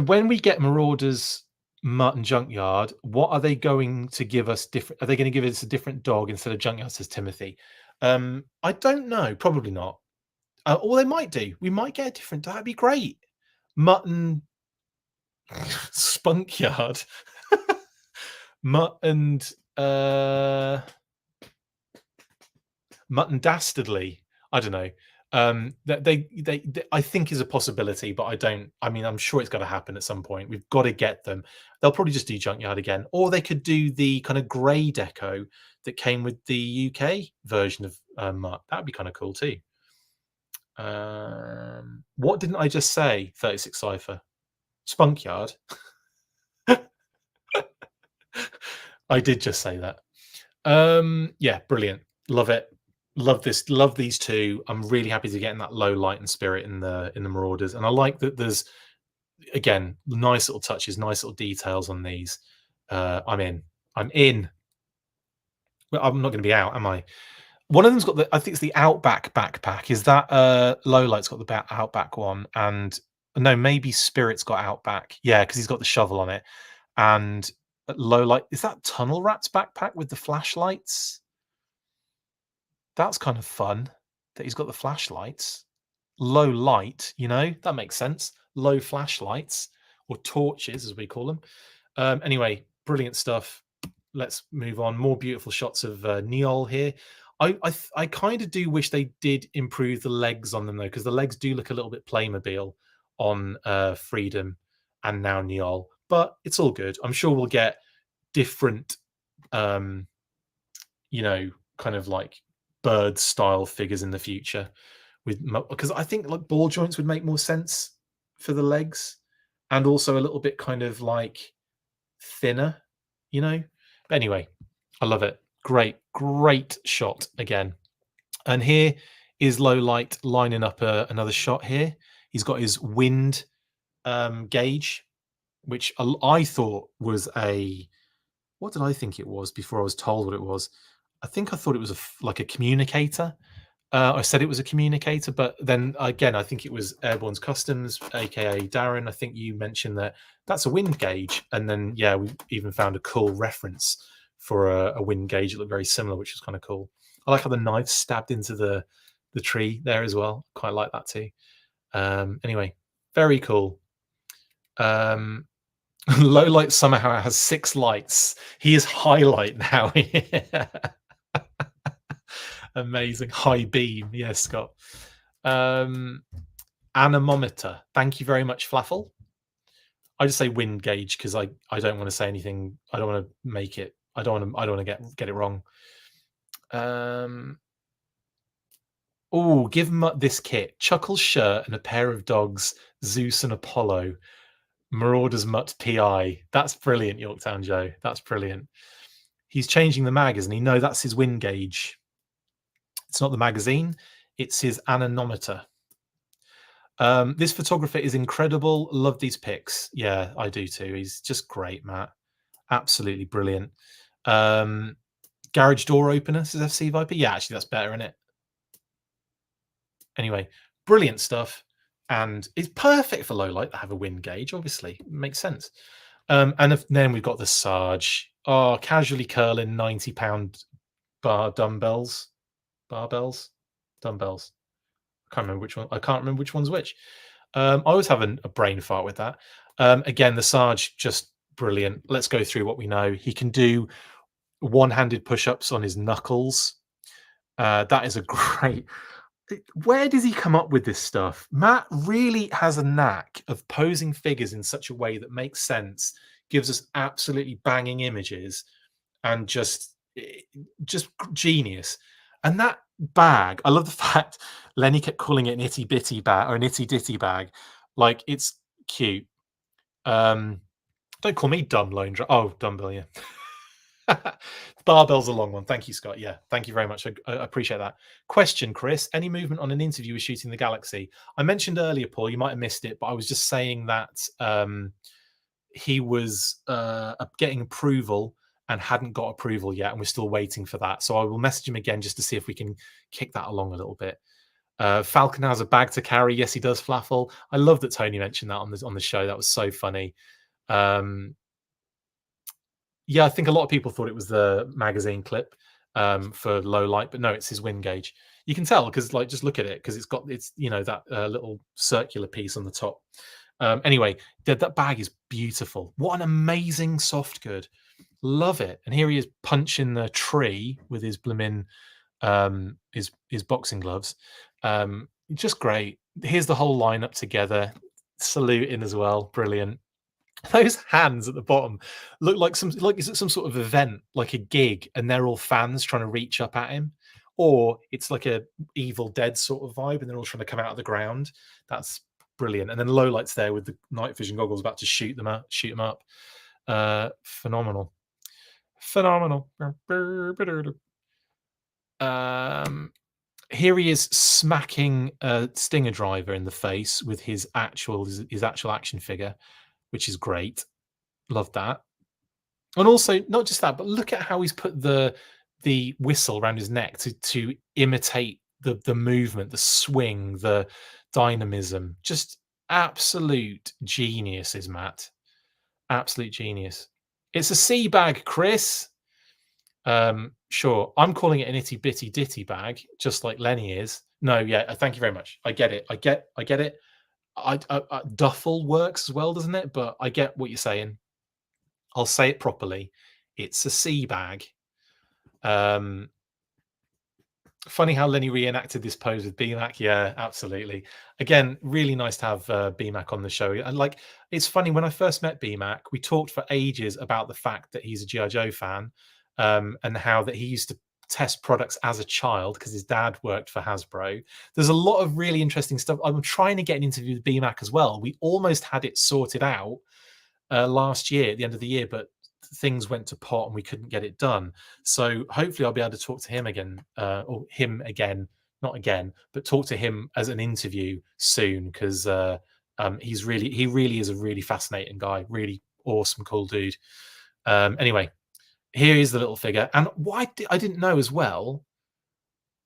when we get Marauders Mutt and Junkyard, what are they going to give us different? Are they going to give us a different dog instead of Junkyard, says Timothy? I don't know. Probably not. Or they might do. We might get a different. That'd be great. Mutton Spunkyard. Mutton Mutton Dastardly. I don't know. They I think is a possibility, but I don't. I mean, I'm sure it's got to happen at some point. We've got to get them. They'll probably just do Junkyard again, or they could do the kind of grey deco that came with the UK version of Mutt. That would be kind of cool too. What didn't I just say? 36 Cypher, Spunkyard. I did just say that. Yeah, brilliant. Love it. Love this. Love these two. I'm really happy to get in that low light and spirit in the Marauders, and I like that there's again nice little touches, nice little details on these. I'm in. Well, I'm not going to be out, am I? One of them's got I think it's the Outback backpack. Is that low light's got the Outback one? And no, maybe Spirit's got Outback. Yeah, because he's got the shovel on it. And low light, is that Tunnel Rat's backpack with the flashlights? That's kind of fun that he's got the flashlights. Low light, you know, that makes sense. Low flashlights or torches, as we call them. Anyway, brilliant stuff. let's move on. More beautiful shots of Neol here. I kind of do wish they did improve the legs on them though, because the legs do look a little bit Playmobil on Freedom and now Neol, but it's all good. I'm sure we'll get different, you know, kind of like bird style figures in the future with, because I think like ball joints would make more sense for the legs, and also a little bit kind of like thinner, you know. But anyway, I love it. Great shot again. And here is Low Light lining up another shot here. He's got his wind gauge, which I thought was a, what did I think it was before I was told what it was? I thought it was like a communicator. I said it was a communicator, but then again, I think it was Airborne's Customs, aka Darren. I think you mentioned that that's a wind gauge, and then yeah, we even found a cool reference for a wind gauge that looked very similar, which was kind of cool. I like how the knife stabbed into the tree there as well. Quite like that too. Anyway, very cool. Low Light somehow has 6 lights. He is highlight now. Amazing. High beam. Yes, Scott. Anemometer. Thank you very much, Flaffle. I just say wind gauge because I don't want to say anything. I don't want to make it. I don't want to get it wrong. Oh, give him this kit: Chuckle's shirt and a pair of dogs, Zeus and Apollo. Marauders Mutt PI. That's brilliant, Yorktown Joe. That's brilliant. He's changing the mag, isn't he? No, that's his wind gauge. It's not the magazine. It's his anemometer. This photographer is incredible. Love these pics. Yeah, I do too. He's just great, Matt. Absolutely brilliant. Garage door opener, says FC Viper. Yeah, actually, that's better, isn't it? Anyway, brilliant stuff. And it's perfect for Low Light to have a wind gauge, obviously. It makes sense. And then we've got the Sarge. Oh, casually curling 90-pound barbells. Dumbbells. I can't remember which one. I can't remember which one's which. I always have a brain fart with that. Again, the Sarge, just brilliant. Let's go through what we know. He can do one-handed push-ups on his knuckles. That is a great... Where does he come up with this stuff? Matt really has a knack of posing figures in such a way that makes sense, gives us absolutely banging images, and just genius. And that bag, I love the fact Lenny kept calling it an itty bitty bag or an itty ditty bag. Like, it's cute. Don't call me dumb lone driver. Oh, dumbbell, yeah. Barbell's a long one. Thank you, Scott. Yeah, thank you very much. I appreciate that. Question, Chris. Any movement on an interview with Shooting the Galaxy? I mentioned earlier, Paul, you might have missed it, but I was just saying that he was getting approval and hadn't got approval yet, and we're still waiting for that. So I will message him again just to see if we can kick that along a little bit. Falcon has a bag to carry. Yes, he does, Flaffle. I love that Tony mentioned that on the show. That was so funny. Yeah, I think a lot of people thought it was the magazine clip for Low Light, but no, it's his wind gauge. You can tell because, like, just look at it because it's you know, that little circular piece on the top. Anyway, that bag is beautiful. What an amazing soft good. Love it. And here he is punching the tree with his blimmin' his boxing gloves. Just great. Here's the whole lineup together, saluting as well. Brilliant. Those hands at the bottom look like is it some sort of event, like a gig, and they're all fans trying to reach up at him, or it's like a Evil Dead sort of vibe, and they're all trying to come out of the ground. That's brilliant. And then Low Light's there with the night vision goggles, about to shoot them up. Phenomenal. Here he is smacking a Stinger driver in the face with his actual action figure, which is great. Love that. And also, not just that, but look at how he's put the whistle around his neck to imitate the movement, the swing, the dynamism. Just absolute genius is Matt. Absolute genius. It's a sea bag, Chris. Sure. I'm calling it an itty bitty ditty bag, just like Lenny is. No, yeah, thank you very much. I get it. I get it. Duffel works as well, doesn't it? But I get what you're saying. I'll say it properly. It's a sea bag. Funny how Lenny reenacted this pose with B.A.T. Yeah, absolutely. Again, really nice to have B.A.T. on the show. And like, it's funny, when I first met B.A.T, we talked for ages about the fact that he's a G.I. Joe fan, and how that he used to test products as a child because his dad worked for Hasbro. There's a lot of really interesting stuff. I'm trying to get an interview with B.A.T. as well. We almost had it sorted out last year, at the end of the year, but things went to pot and we couldn't get it done. So hopefully I'll be able to talk to him again, or him again, not again, but talk to him as an interview soon, because he really is a really fascinating guy, really awesome, cool dude. Anyway, here is the little figure, and what I didn't know as well,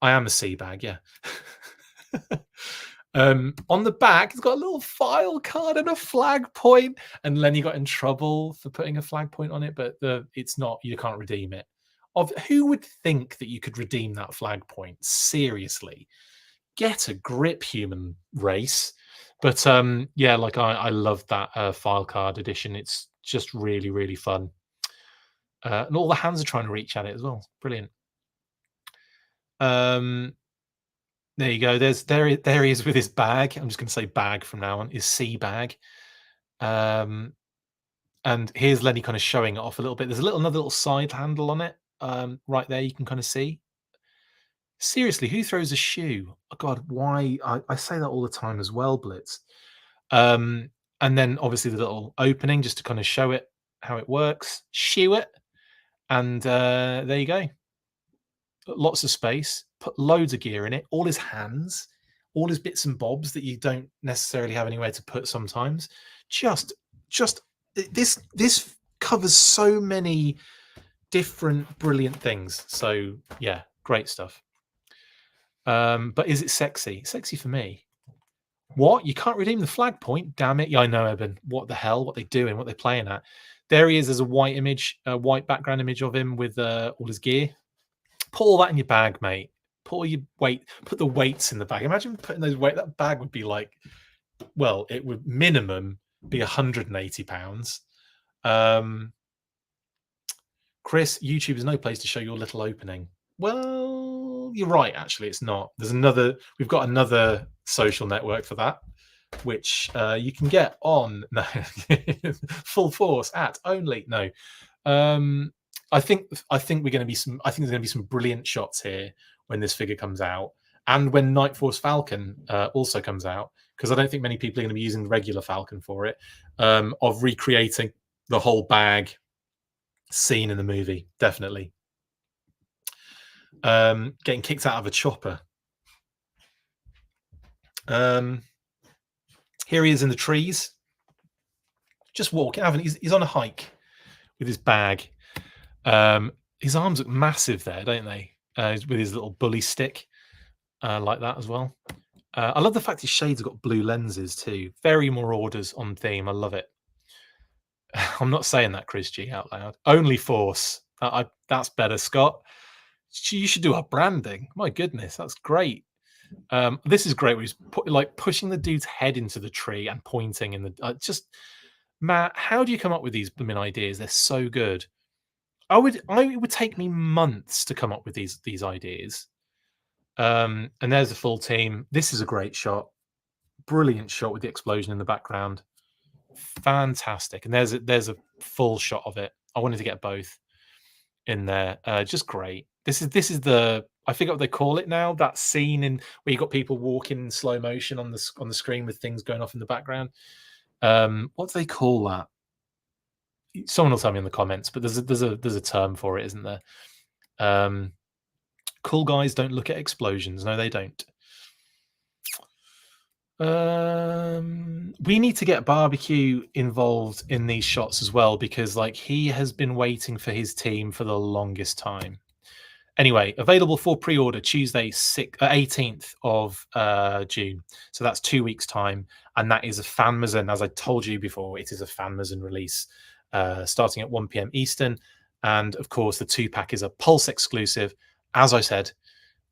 I am a sea bag, yeah. On the back, it's got a little file card and a flag point, and Lenny got in trouble for putting a flag point on it, but it's not, you can't redeem it. Who would think that you could redeem that flag point? Seriously, get a grip, human race. But yeah, like I love that file card edition. It's just really, really fun. And all the hands are trying to reach at it as well. Brilliant. There you go. There he is with his bag. I'm just going to say bag from now on. His sea bag. And here's Lenny kind of showing it off a little bit. There's another little side handle on it. Right there, you can kind of see. Seriously, who throws a shoe? Oh God, why? I say that all the time as well, Blitz. And then obviously the little opening just to kind of show it how it works. Shoe it, and there you go. Lots of space, put loads of gear in it, all his hands, all his bits and bobs that you don't necessarily have anywhere to put sometimes. Just this covers so many different brilliant things. So yeah, great stuff. But is it sexy? Sexy for me. What? You can't redeem the flag point? Damn it. Yeah, I know, Eben. What the hell? What they doing? What they playing at? There he is. There's a white image, a white background image of him with all his gear. Put all that in your bag, mate. Put all your weight. Put the weights in the bag. Imagine putting those weight. That bag would be like, well, it would minimum be £180. Chris, YouTube is no place to show your little opening. Well, you're right. Actually, it's not. We've got another social network for that, which you can get on Full Force at only. No. I think there's going to be some brilliant shots here when this figure comes out, and when Night Force Falcon also comes out, because I don't think many people are going to be using the regular Falcon for it, of recreating the whole bag scene in the movie. Definitely. Getting kicked out of a chopper. Here he is in the trees, just walking. He's on a hike with his bag. His arms look massive there, don't they? With his little bully stick, like that as well. I love the fact his shades have got blue lenses too. Very Marauders on theme. I love it. I'm not saying that, Chris G, out loud. Only Force. That's better, Scott. You should do our branding. My goodness, that's great. This is great. Where he's pushing the dude's head into the tree and pointing in the. Just Matt, how do you come up with these blooming ideas? They're so good. It would take me months to come up with these ideas. And there's a full team. This is a great shot. Brilliant shot with the explosion in the background. Fantastic. And there's a full shot of it. I wanted to get both in there. Just great. This is the, I forget what they call it now, that scene where you got people walking in slow motion on the screen with things going off in the background. What do they call that? Someone will tell me in the comments, but there's a term for it, isn't there? Cool guys don't look at explosions. No, they don't. We need to get Barbecue involved in these shots as well, because like he has been waiting for his team for the longest time. Anyway, available for pre-order Tuesday 18th of June. So that's 2 weeks time, and that is a Fanmazon. As I told you before, it is a Fanmazon release starting at 1 p.m. Eastern, and of course the 2-pack is a Pulse exclusive. As I said,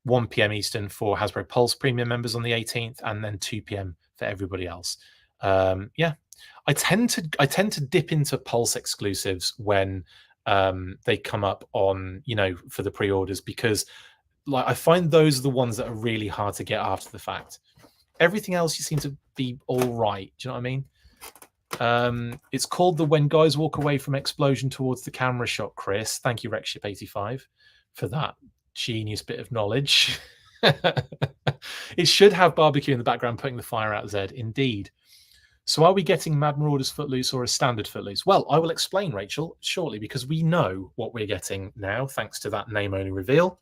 1 p.m. Eastern for Hasbro Pulse Premium members on the 18th, and then 2 p.m. for everybody else. Yeah, I tend to dip into Pulse exclusives when they come up on, you know, for the pre-orders, because like I find those are the ones that are really hard to get after the fact. Everything else you seem to be all right. Do you know what I mean? It's called the When Guys Walk Away from Explosion Towards the Camera shot, Chris. Thank you, Rexship85, for that genius bit of knowledge. It should have barbecue in the background putting the fire out, Zed. Indeed. So are we getting Mad Marauders Footloose or a standard Footloose? Well, I will explain, Rachel, shortly, because we know what we're getting now, thanks to that name-only reveal.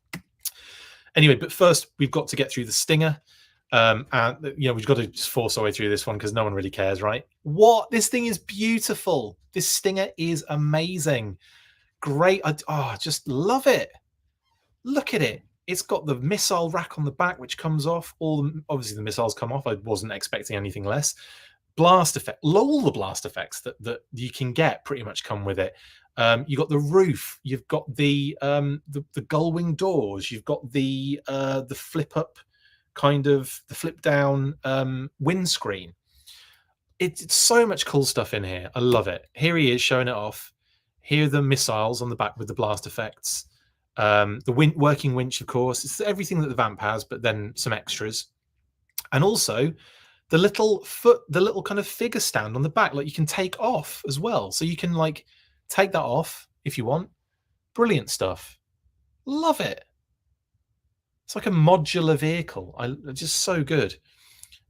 Anyway, but first, we've got to get through the Stinger. And, you know, we've got to just force our way through this one because no one really cares, right? What? This thing is beautiful. This Stinger is amazing. Great. I just love it. Look at it. It's got the missile rack on the back, which comes off. Obviously, the missiles come off. I wasn't expecting anything less. Blast effect, all the blast effects that you can get pretty much come with it. You've got the roof, you've got the gull wing doors, you've got the flip up kind of the flip down windscreen. It's so much cool stuff in here. I love it. Here he is showing it off. Here are the missiles on the back with the blast effects. The working winch, of course. It's everything that the Vamp has, but then some extras. And also the little kind of figure stand on the back, like you can take off as well. So you can like take that off if you want. Brilliant stuff. Love it. It's like a modular vehicle. Just so good.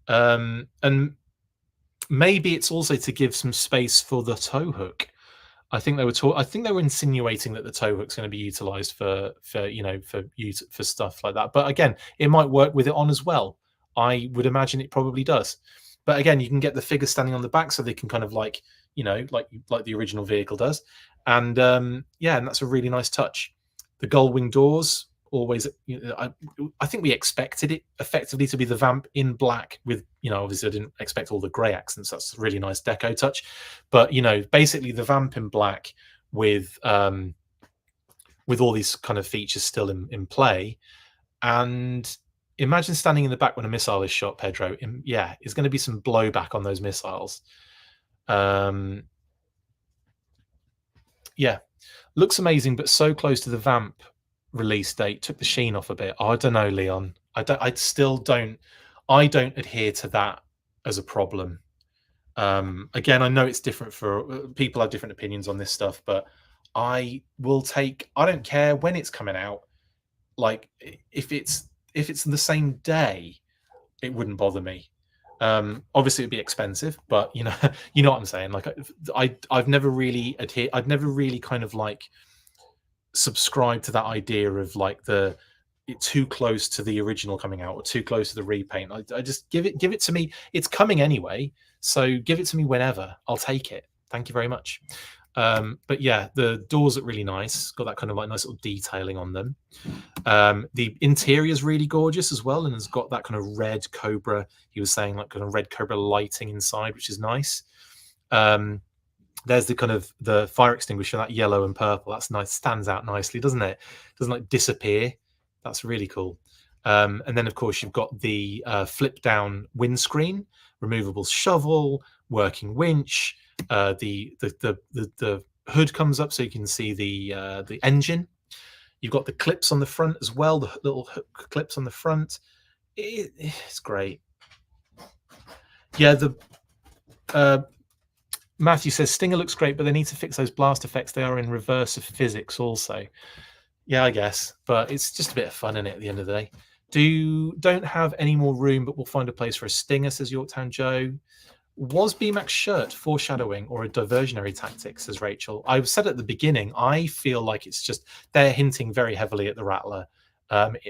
And maybe it's also to give some space for the tow hook. I think they were insinuating that the tow hook's going to be utilized for stuff like that. But again, it might work with it on as well. I would imagine it probably does. But again, you can get the figure standing on the back so they can kind of like, you know, like the original vehicle does. And yeah, and that's a really nice touch. The gull wing doors, always, you know, I think we expected it effectively to be the Vamp in black with, you know, obviously I didn't expect all the grey accents. That's a really nice deco touch. But, you know, basically the Vamp in black with all these kind of features still in play. And imagine standing in the back when a missile is shot, Pedro. Yeah, it's going to be some blowback on those missiles. Yeah, looks amazing, but so close to the Vamp release date. Took the sheen off a bit. Oh, I don't know, Leon. I don't adhere to that as a problem. Again, I know it's different for people have different opinions on this stuff, but I don't care when it's coming out. Like if it's the same day, it wouldn't bother me. Obviously it'd be expensive, but you know what I'm saying. Like I've never really kind of like subscribed to that idea of like too close to the original coming out or too close to the repaint. I just give it to me. It's coming anyway, so give it to me whenever. I'll take it. Thank you very much. But yeah, the doors look really nice. Got that kind of like nice little detailing on them. The interior is really gorgeous as well, and has got that kind of red Cobra. He was saying like kind of red Cobra lighting inside, which is nice. There's the kind of the fire extinguisher, that yellow and purple. That's nice. Stands out nicely, doesn't it? Doesn't like disappear. That's really cool. And then of course you've got the flip down windscreen, removable shovel, working winch. The hood comes up so you can see the engine. You've got the clips on the front as well, the little hook clips on the front. It's great. Yeah, Matthew says Stinger looks great, but they need to fix those blast effects. They are in reverse of physics also. Yeah, I guess, but it's just a bit of fun in it at the end of the day. Don't have any more room, but we'll find a place for a Stinger, says Yorktown Joe. Was BMAC's shirt foreshadowing or a diversionary tactic, says Rachel? I said at the beginning, I feel like it's just, they're hinting very heavily at the Rattler.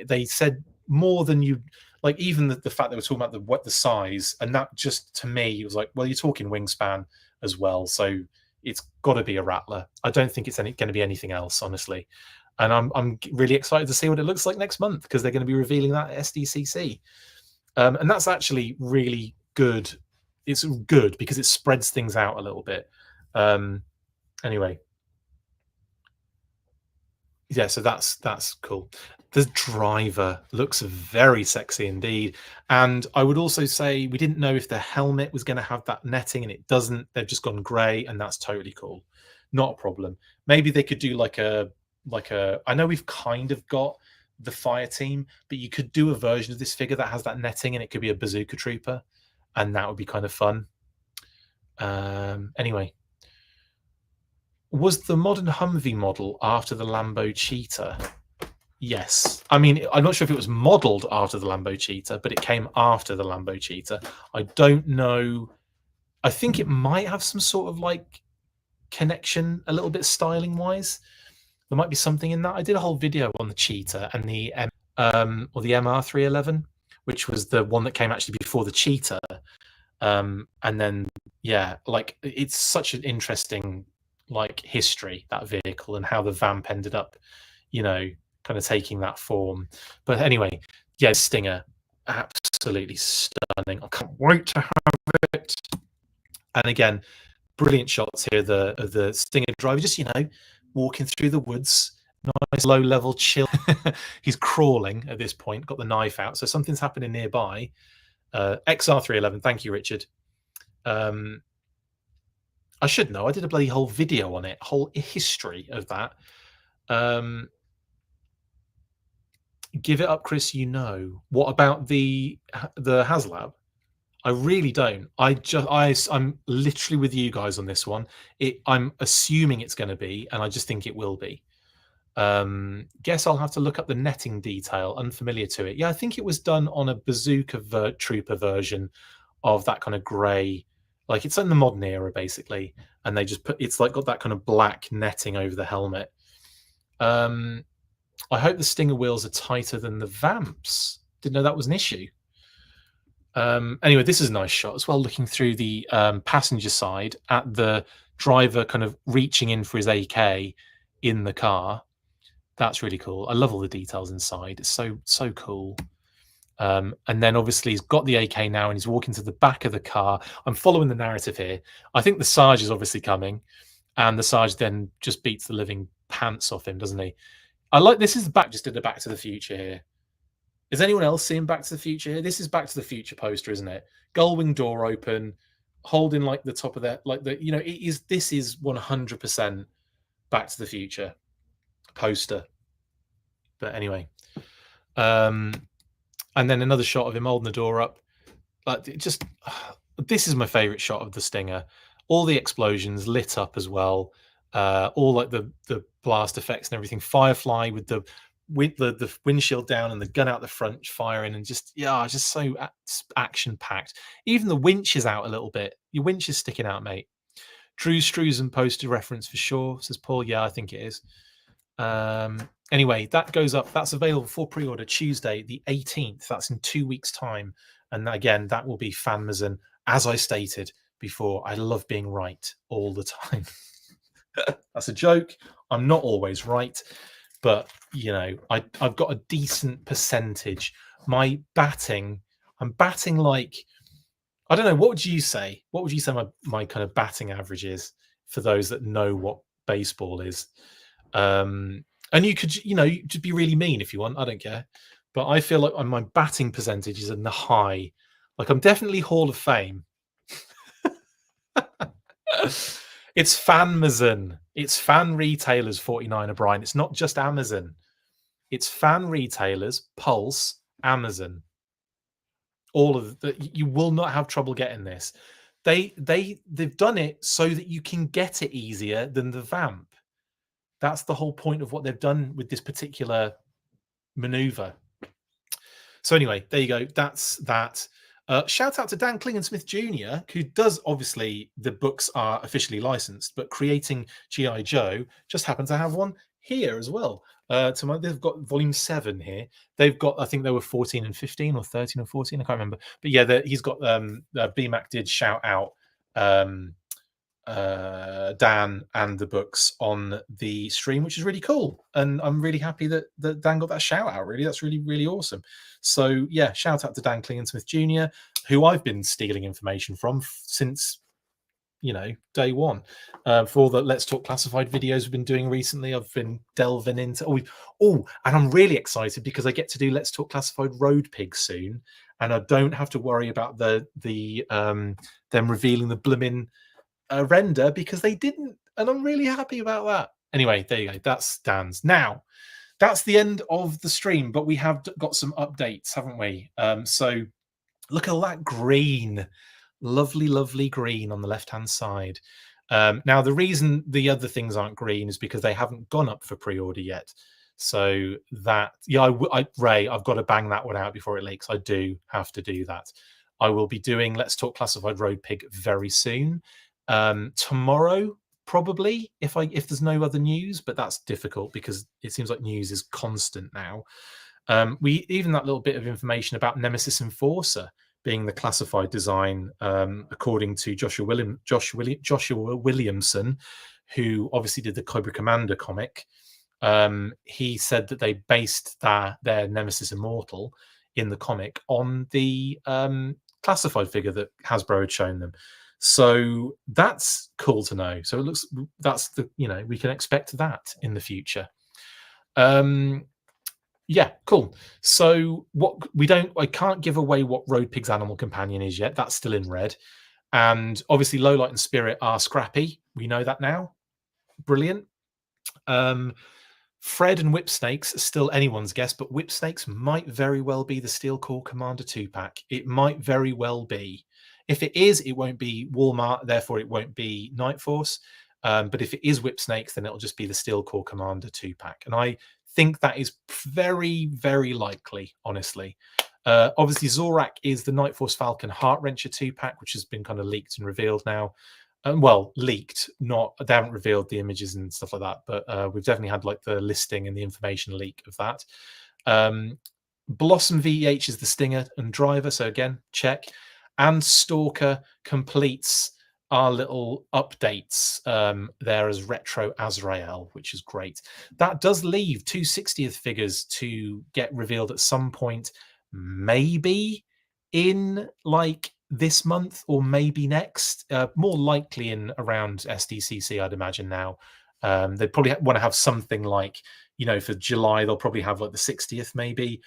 They said more than you, like even the fact they were talking about the size, and that just, to me, it was like, well, you're talking wingspan as well, so it's got to be a Rattler. I don't think it's going to be anything else, honestly. And I'm really excited to see what it looks like next month, because they're going to be revealing that at SDCC. And that's actually really good. It's good because it spreads things out a little bit. Anyway. Yeah, so that's cool. The driver looks very sexy indeed. And I would also say we didn't know if the helmet was going to have that netting, and it doesn't. They've just gone grey, and that's totally cool. not a problem. Maybe they could do like a I know we've kind of got the fire team, but you could do a version of this figure that has that netting, and it could be a bazooka trooper, and that would be kind of fun. Anyway, was the modern Humvee model after the Lambo Cheetah? Yes. I mean, I'm not sure if it was modeled after the Lambo Cheetah, but it came after the Lambo Cheetah. I don't know. I think it might have some sort of like connection a little bit styling wise. There might be something in that. I did a whole video on the Cheetah and the or the MR311, which was the one that came actually before the Cheetah. And then yeah, like it's such an interesting like history, that vehicle, and how the Vamp ended up, you know, kind of taking that form. But anyway, yeah, Stinger, absolutely stunning. I can't wait to have it. And again, brilliant shots here. The Stinger driver, just, you know, walking through the woods, nice low level chill. He's crawling at this point, got the knife out, so something's happening nearby. XR311, thank you, Richard. I should know. I did a bloody whole video on it, whole history of that. Give it up, Chris. You know. What about the HasLab? I really don't. I'm literally with you guys on this one. I'm assuming it's going to be, and I just think it will be. Guess I'll have to look up the netting detail. Unfamiliar to it. Yeah, I think it was done on a bazooka trooper version of that kind of grey. Like it's in the modern era, basically, and they just it's like got that kind of black netting over the helmet. I hope the Stinger wheels are tighter than the Vamps. Didn't know that was an issue. Anyway, this is a nice shot as well, looking through the passenger side at the driver kind of reaching in for his AK in the car. That's really cool. I love all the details inside. It's so cool. And then obviously he's got the AK now and he's walking to the back of the car. I'm following the narrative here. I think the Sarge is obviously coming, and the Sarge then just beats the living pants off him, doesn't he? I like this. Is the back just did the Back to the Future here. Is anyone else seeing Back to the Future here? This is Back to the Future poster, isn't it? Gullwing door open, holding like the top of that, like the, you know, it is. This is 100% Back to the Future poster. But anyway, and then another shot of him holding the door up. Like just, this is my favorite shot of the Stinger. All the explosions lit up as well. All like the blast effects and everything. Firefly with the windshield down and the gun out the front firing, and just just so action packed. Even the winch is out a little bit. Your winch is sticking out, mate. Drew Struzan posted reference for sure, says Paul. Yeah, I think it is. Anyway, that goes up. That's available for pre-order Tuesday, the 18th. That's in 2 weeks' time. And again, that will be Fanmazon. As I stated before, I love being right all the time. That's a joke. I'm not always right, but you know, I've got a decent percentage. My batting, I'm batting like, I don't know. What would you say? What would you say my kind of batting average is for those that know what baseball is? And you could, you know, just be really mean if you want. I don't care. But I feel like my batting percentage is in the high. Like I'm definitely Hall of Fame. It's Fanmazon. It's Fan Retailers 49 O'Brien. It's not just Amazon. It's Fan Retailers, Pulse, Amazon. All of the, you will not have trouble getting this. They've done it so that you can get it easier than the Vamp. That's the whole point of what they've done with this particular maneuver. So anyway, there you go. That's that. Shout out to Dan Klingensmith Jr., who does, obviously, the books are officially licensed, but Creating G.I. Joe just happened to have one here as well. They've got volume 7 here. They've got, I think they were 14 and 15 or 13 or 14. I can't remember. But yeah, he's got, BMAC did shout out Dan and the books on the stream, which is really cool, and I'm really happy that Dan got that shout out. Really, that's really awesome. So yeah, shout out to Dan Klingensmith Jr., who I've been stealing information from since, you know, day one. For all the Let's Talk Classified videos we've been doing recently, I've been delving into and I'm really excited because I get to do Let's Talk Classified Road Pigs soon, and I don't have to worry about them revealing the blooming render because they didn't, and I'm really happy about that. Anyway, there you go. That's Dan's. Now, that's the end of the stream, but we have got some updates, haven't we? So look at all that green. Lovely, lovely green on the left-hand side. Now, the reason the other things aren't green is because they haven't gone up for pre-order yet. So that, yeah, Ray, I've got to bang that one out before it leaks. I do have to do that. I will be doing Let's Talk Classified Road Pig very soon. Tomorrow, probably, if there's no other news, but that's difficult because it seems like news is constant now. We even that little bit of information about Nemesis Enforcer being the classified design, according to Joshua Williamson, who obviously did the Cobra Commander comic. He said that they based their Nemesis Immortal in the comic on the classified figure that Hasbro had shown them. So that's cool to know. So it looks, that's the, we can expect that in the future. Yeah, cool. So I can't give away what Road Pig's Animal Companion is yet. That's still in red. And obviously Lowlight and Spirit are scrappy. We know that now. Brilliant. Fred and Whip Snakes are still anyone's guess, but Whip Snakes might very well be the Steel Core Commander 2-pack. It might very well be. If it is, it won't be Walmart, therefore it won't be Night Force. But if it is Whip Snakes, then it'll just be the Steel Core Commander 2-pack. And I think that is very, very likely, honestly. Obviously, Zorak is the Night Force Falcon Heart Wrencher 2-pack, which has been kind of leaked and revealed now. Well, leaked, they haven't revealed the images and stuff like that, but we've definitely had like the listing and the information leak of that. Blossom VEH is the Stinger and Driver, so again, check. And Stalker completes our little updates there as Retro Azrael, which is great. That does leave 2 60th figures to get revealed at some point, maybe in like this month or maybe next, more likely in around SDCC, I'd imagine now. They'd probably want to have something like, for July, they'll probably have like the 60th maybe.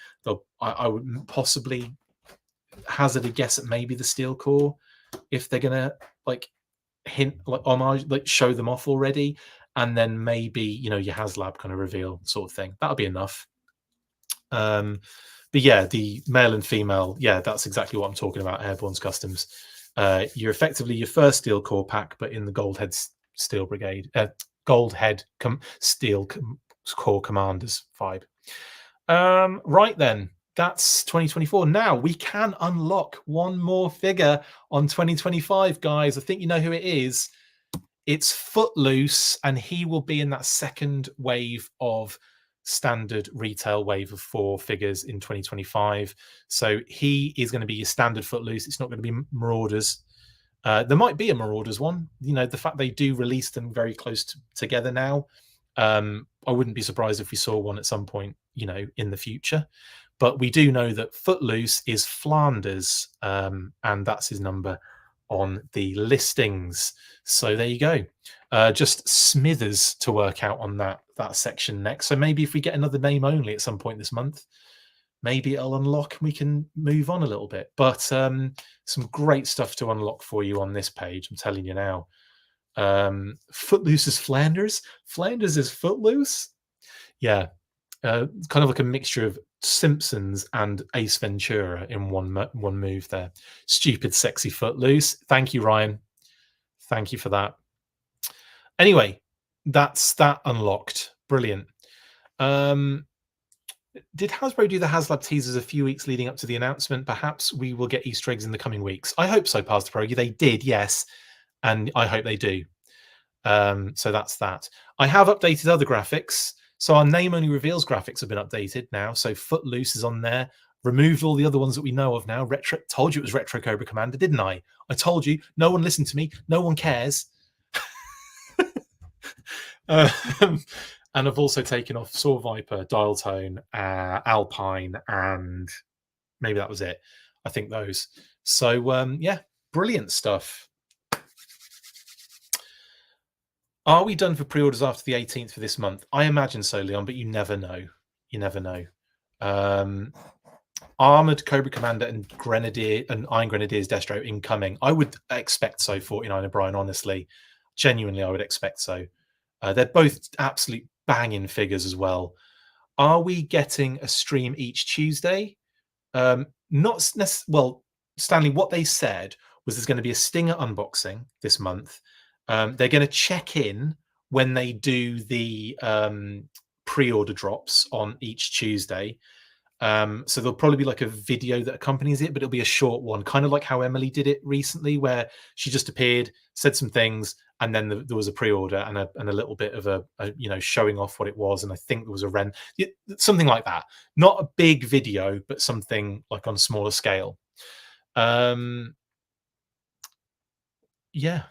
I would possibly hazard a guess at maybe the Steel Core, if they're going to like hint, like homage, like show them off already. And then maybe, your HasLab kind of reveal sort of thing. That'll be enough. But yeah, the male and female, yeah, that's exactly what I'm talking about. Airborne's Customs. You're effectively your first Steel Core pack, but in the Gold Head Steel Brigade, Gold Head Steel Core Commanders vibe. Right then, that's 2024. Now we can unlock one more figure on 2025, guys. I think you know who it is. It's Footloose, and he will be in that second wave of standard retail wave of 4 figures in 2025. So he is going to be your standard Footloose. It's not going to be Marauders. There might be a Marauders one. The fact they do release them very close together now. I wouldn't be surprised if we saw one at some point, in the future. But we do know that Footloose is Flanders, and that's his number on the listings. So there you go. Just Smithers to work out on that section next. So maybe if we get another name only at some point this month, maybe it'll unlock and we can move on a little bit. But some great stuff to unlock for you on this page, I'm telling you now. Footloose is Flanders. Flanders is Footloose. Yeah. Kind of like a mixture of Simpsons and Ace Ventura in one move there. Stupid, sexy Footloose. Thank you, Ryan. Thank you for that. Anyway, that's that unlocked. Brilliant. Did Hasbro do the HasLab teasers a few weeks leading up to the announcement? Perhaps we will get Easter eggs in the coming weeks. I hope so, Pastor Progi. They did, yes. And I hope they do. So that's that. I have updated other graphics. So our name only reveals graphics have been updated now. So Footloose is on there. Removed all the other ones that we know of now. Told you it was Retro Cobra Commander, didn't I? I told you. No one listened to me. No one cares. And I've also taken off Saw Viper, Dial Tone, Alpine, and maybe that was it. I think those. So yeah, brilliant stuff. Are we done for pre-orders after the 18th for this month? I imagine so, Leon, but you never know. You never know. Armored Cobra Commander and Grenadier and Iron Grenadiers Destro incoming. I would expect so, 49 O'Brien, honestly. Genuinely, I would expect so. They're both absolute banging figures as well. Are we getting a stream each Tuesday? Not well, Stanley, what they said was there's going to be a Stinger unboxing this month. They're going to check in when they do the pre-order drops on each Tuesday. So there'll probably be like a video that accompanies it, but it'll be a short one, kind of like how Emily did it recently, where she just appeared, said some things, and then there was a pre-order and a little bit of a showing off what it was. And I think there was something like that. Not a big video, but something like on a smaller scale. Yeah.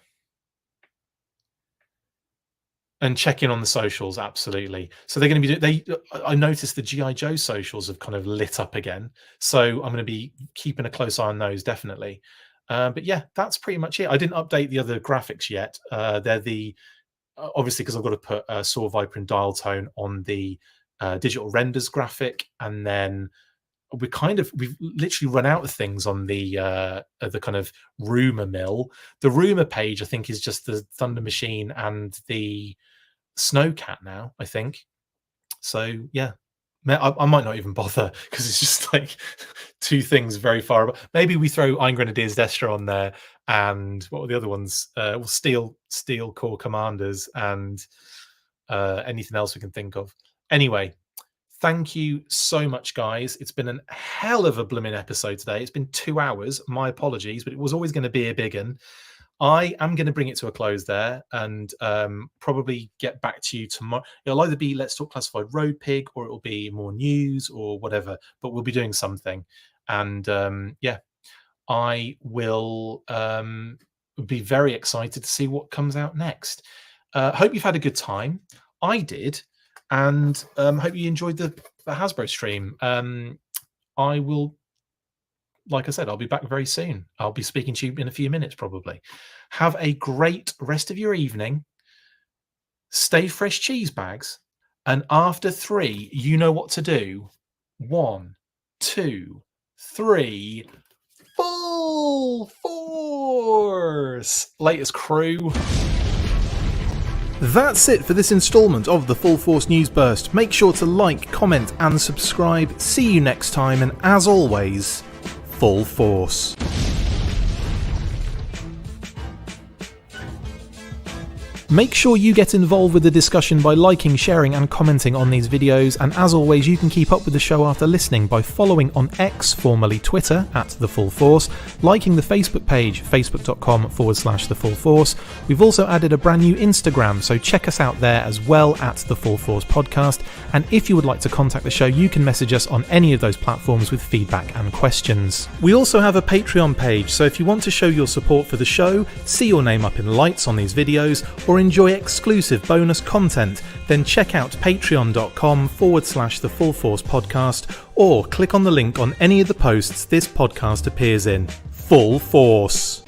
And check in on the socials, absolutely. So they're going to be. I noticed the G.I. Joe socials have kind of lit up again. So I'm going to be keeping a close eye on those, definitely. But yeah, that's pretty much it. I didn't update the other graphics yet. They're the obviously because I've got to put Saw Viper and Dial Tone on the digital renders graphic, and then we've literally run out of things on the kind of rumor mill. The rumor page, I think, is just the Thunder Machine and the Snowcat now, I think. So yeah, I might not even bother because it's just like two things very far above. Maybe we throw Iron Grenadiers Destro on there, and what were the other ones? Steel Core Commanders and anything else we can think of. Anyway, thank you so much, guys. It's been a hell of a blooming episode today. It's been 2 hours. My apologies, but it was always going to be a big one. I am going to bring it to a close there and probably get back to you tomorrow. It'll either be Let's Talk Classified Road Pig, or it'll be more news or whatever, but we'll be doing something. And yeah, I will be very excited to see what comes out next. Hope you've had a good time. I did. And hope you enjoyed the Hasbro stream. I will, like I said, I'll be back very soon. I'll be speaking to you in a few minutes, probably. Have a great rest of your evening. Stay fresh, cheese bags. And after 3, you know what to do. 1, 2, 3. Full force. Latest, crew. That's it for this instalment of the Full Force News Burst. Make sure to like, comment and subscribe. See you next time, and as always, full force. Make sure you get involved with the discussion by liking, sharing and commenting on these videos, and as always you can keep up with the show after listening by following on X, formerly Twitter, @TheFullForce, liking the Facebook page, facebook.com/TheFullForce. We've also added a brand new Instagram, so check us out there as well, @TheFullForce Podcast, and if you would like to contact the show you can message us on any of those platforms with feedback and questions. We also have a Patreon page, so if you want to show your support for the show, see your name up in lights on these videos, or enjoy exclusive bonus content, then check out patreon.com/TheFullForce Podcast, or click on the link on any of the posts this podcast appears in. Full Force.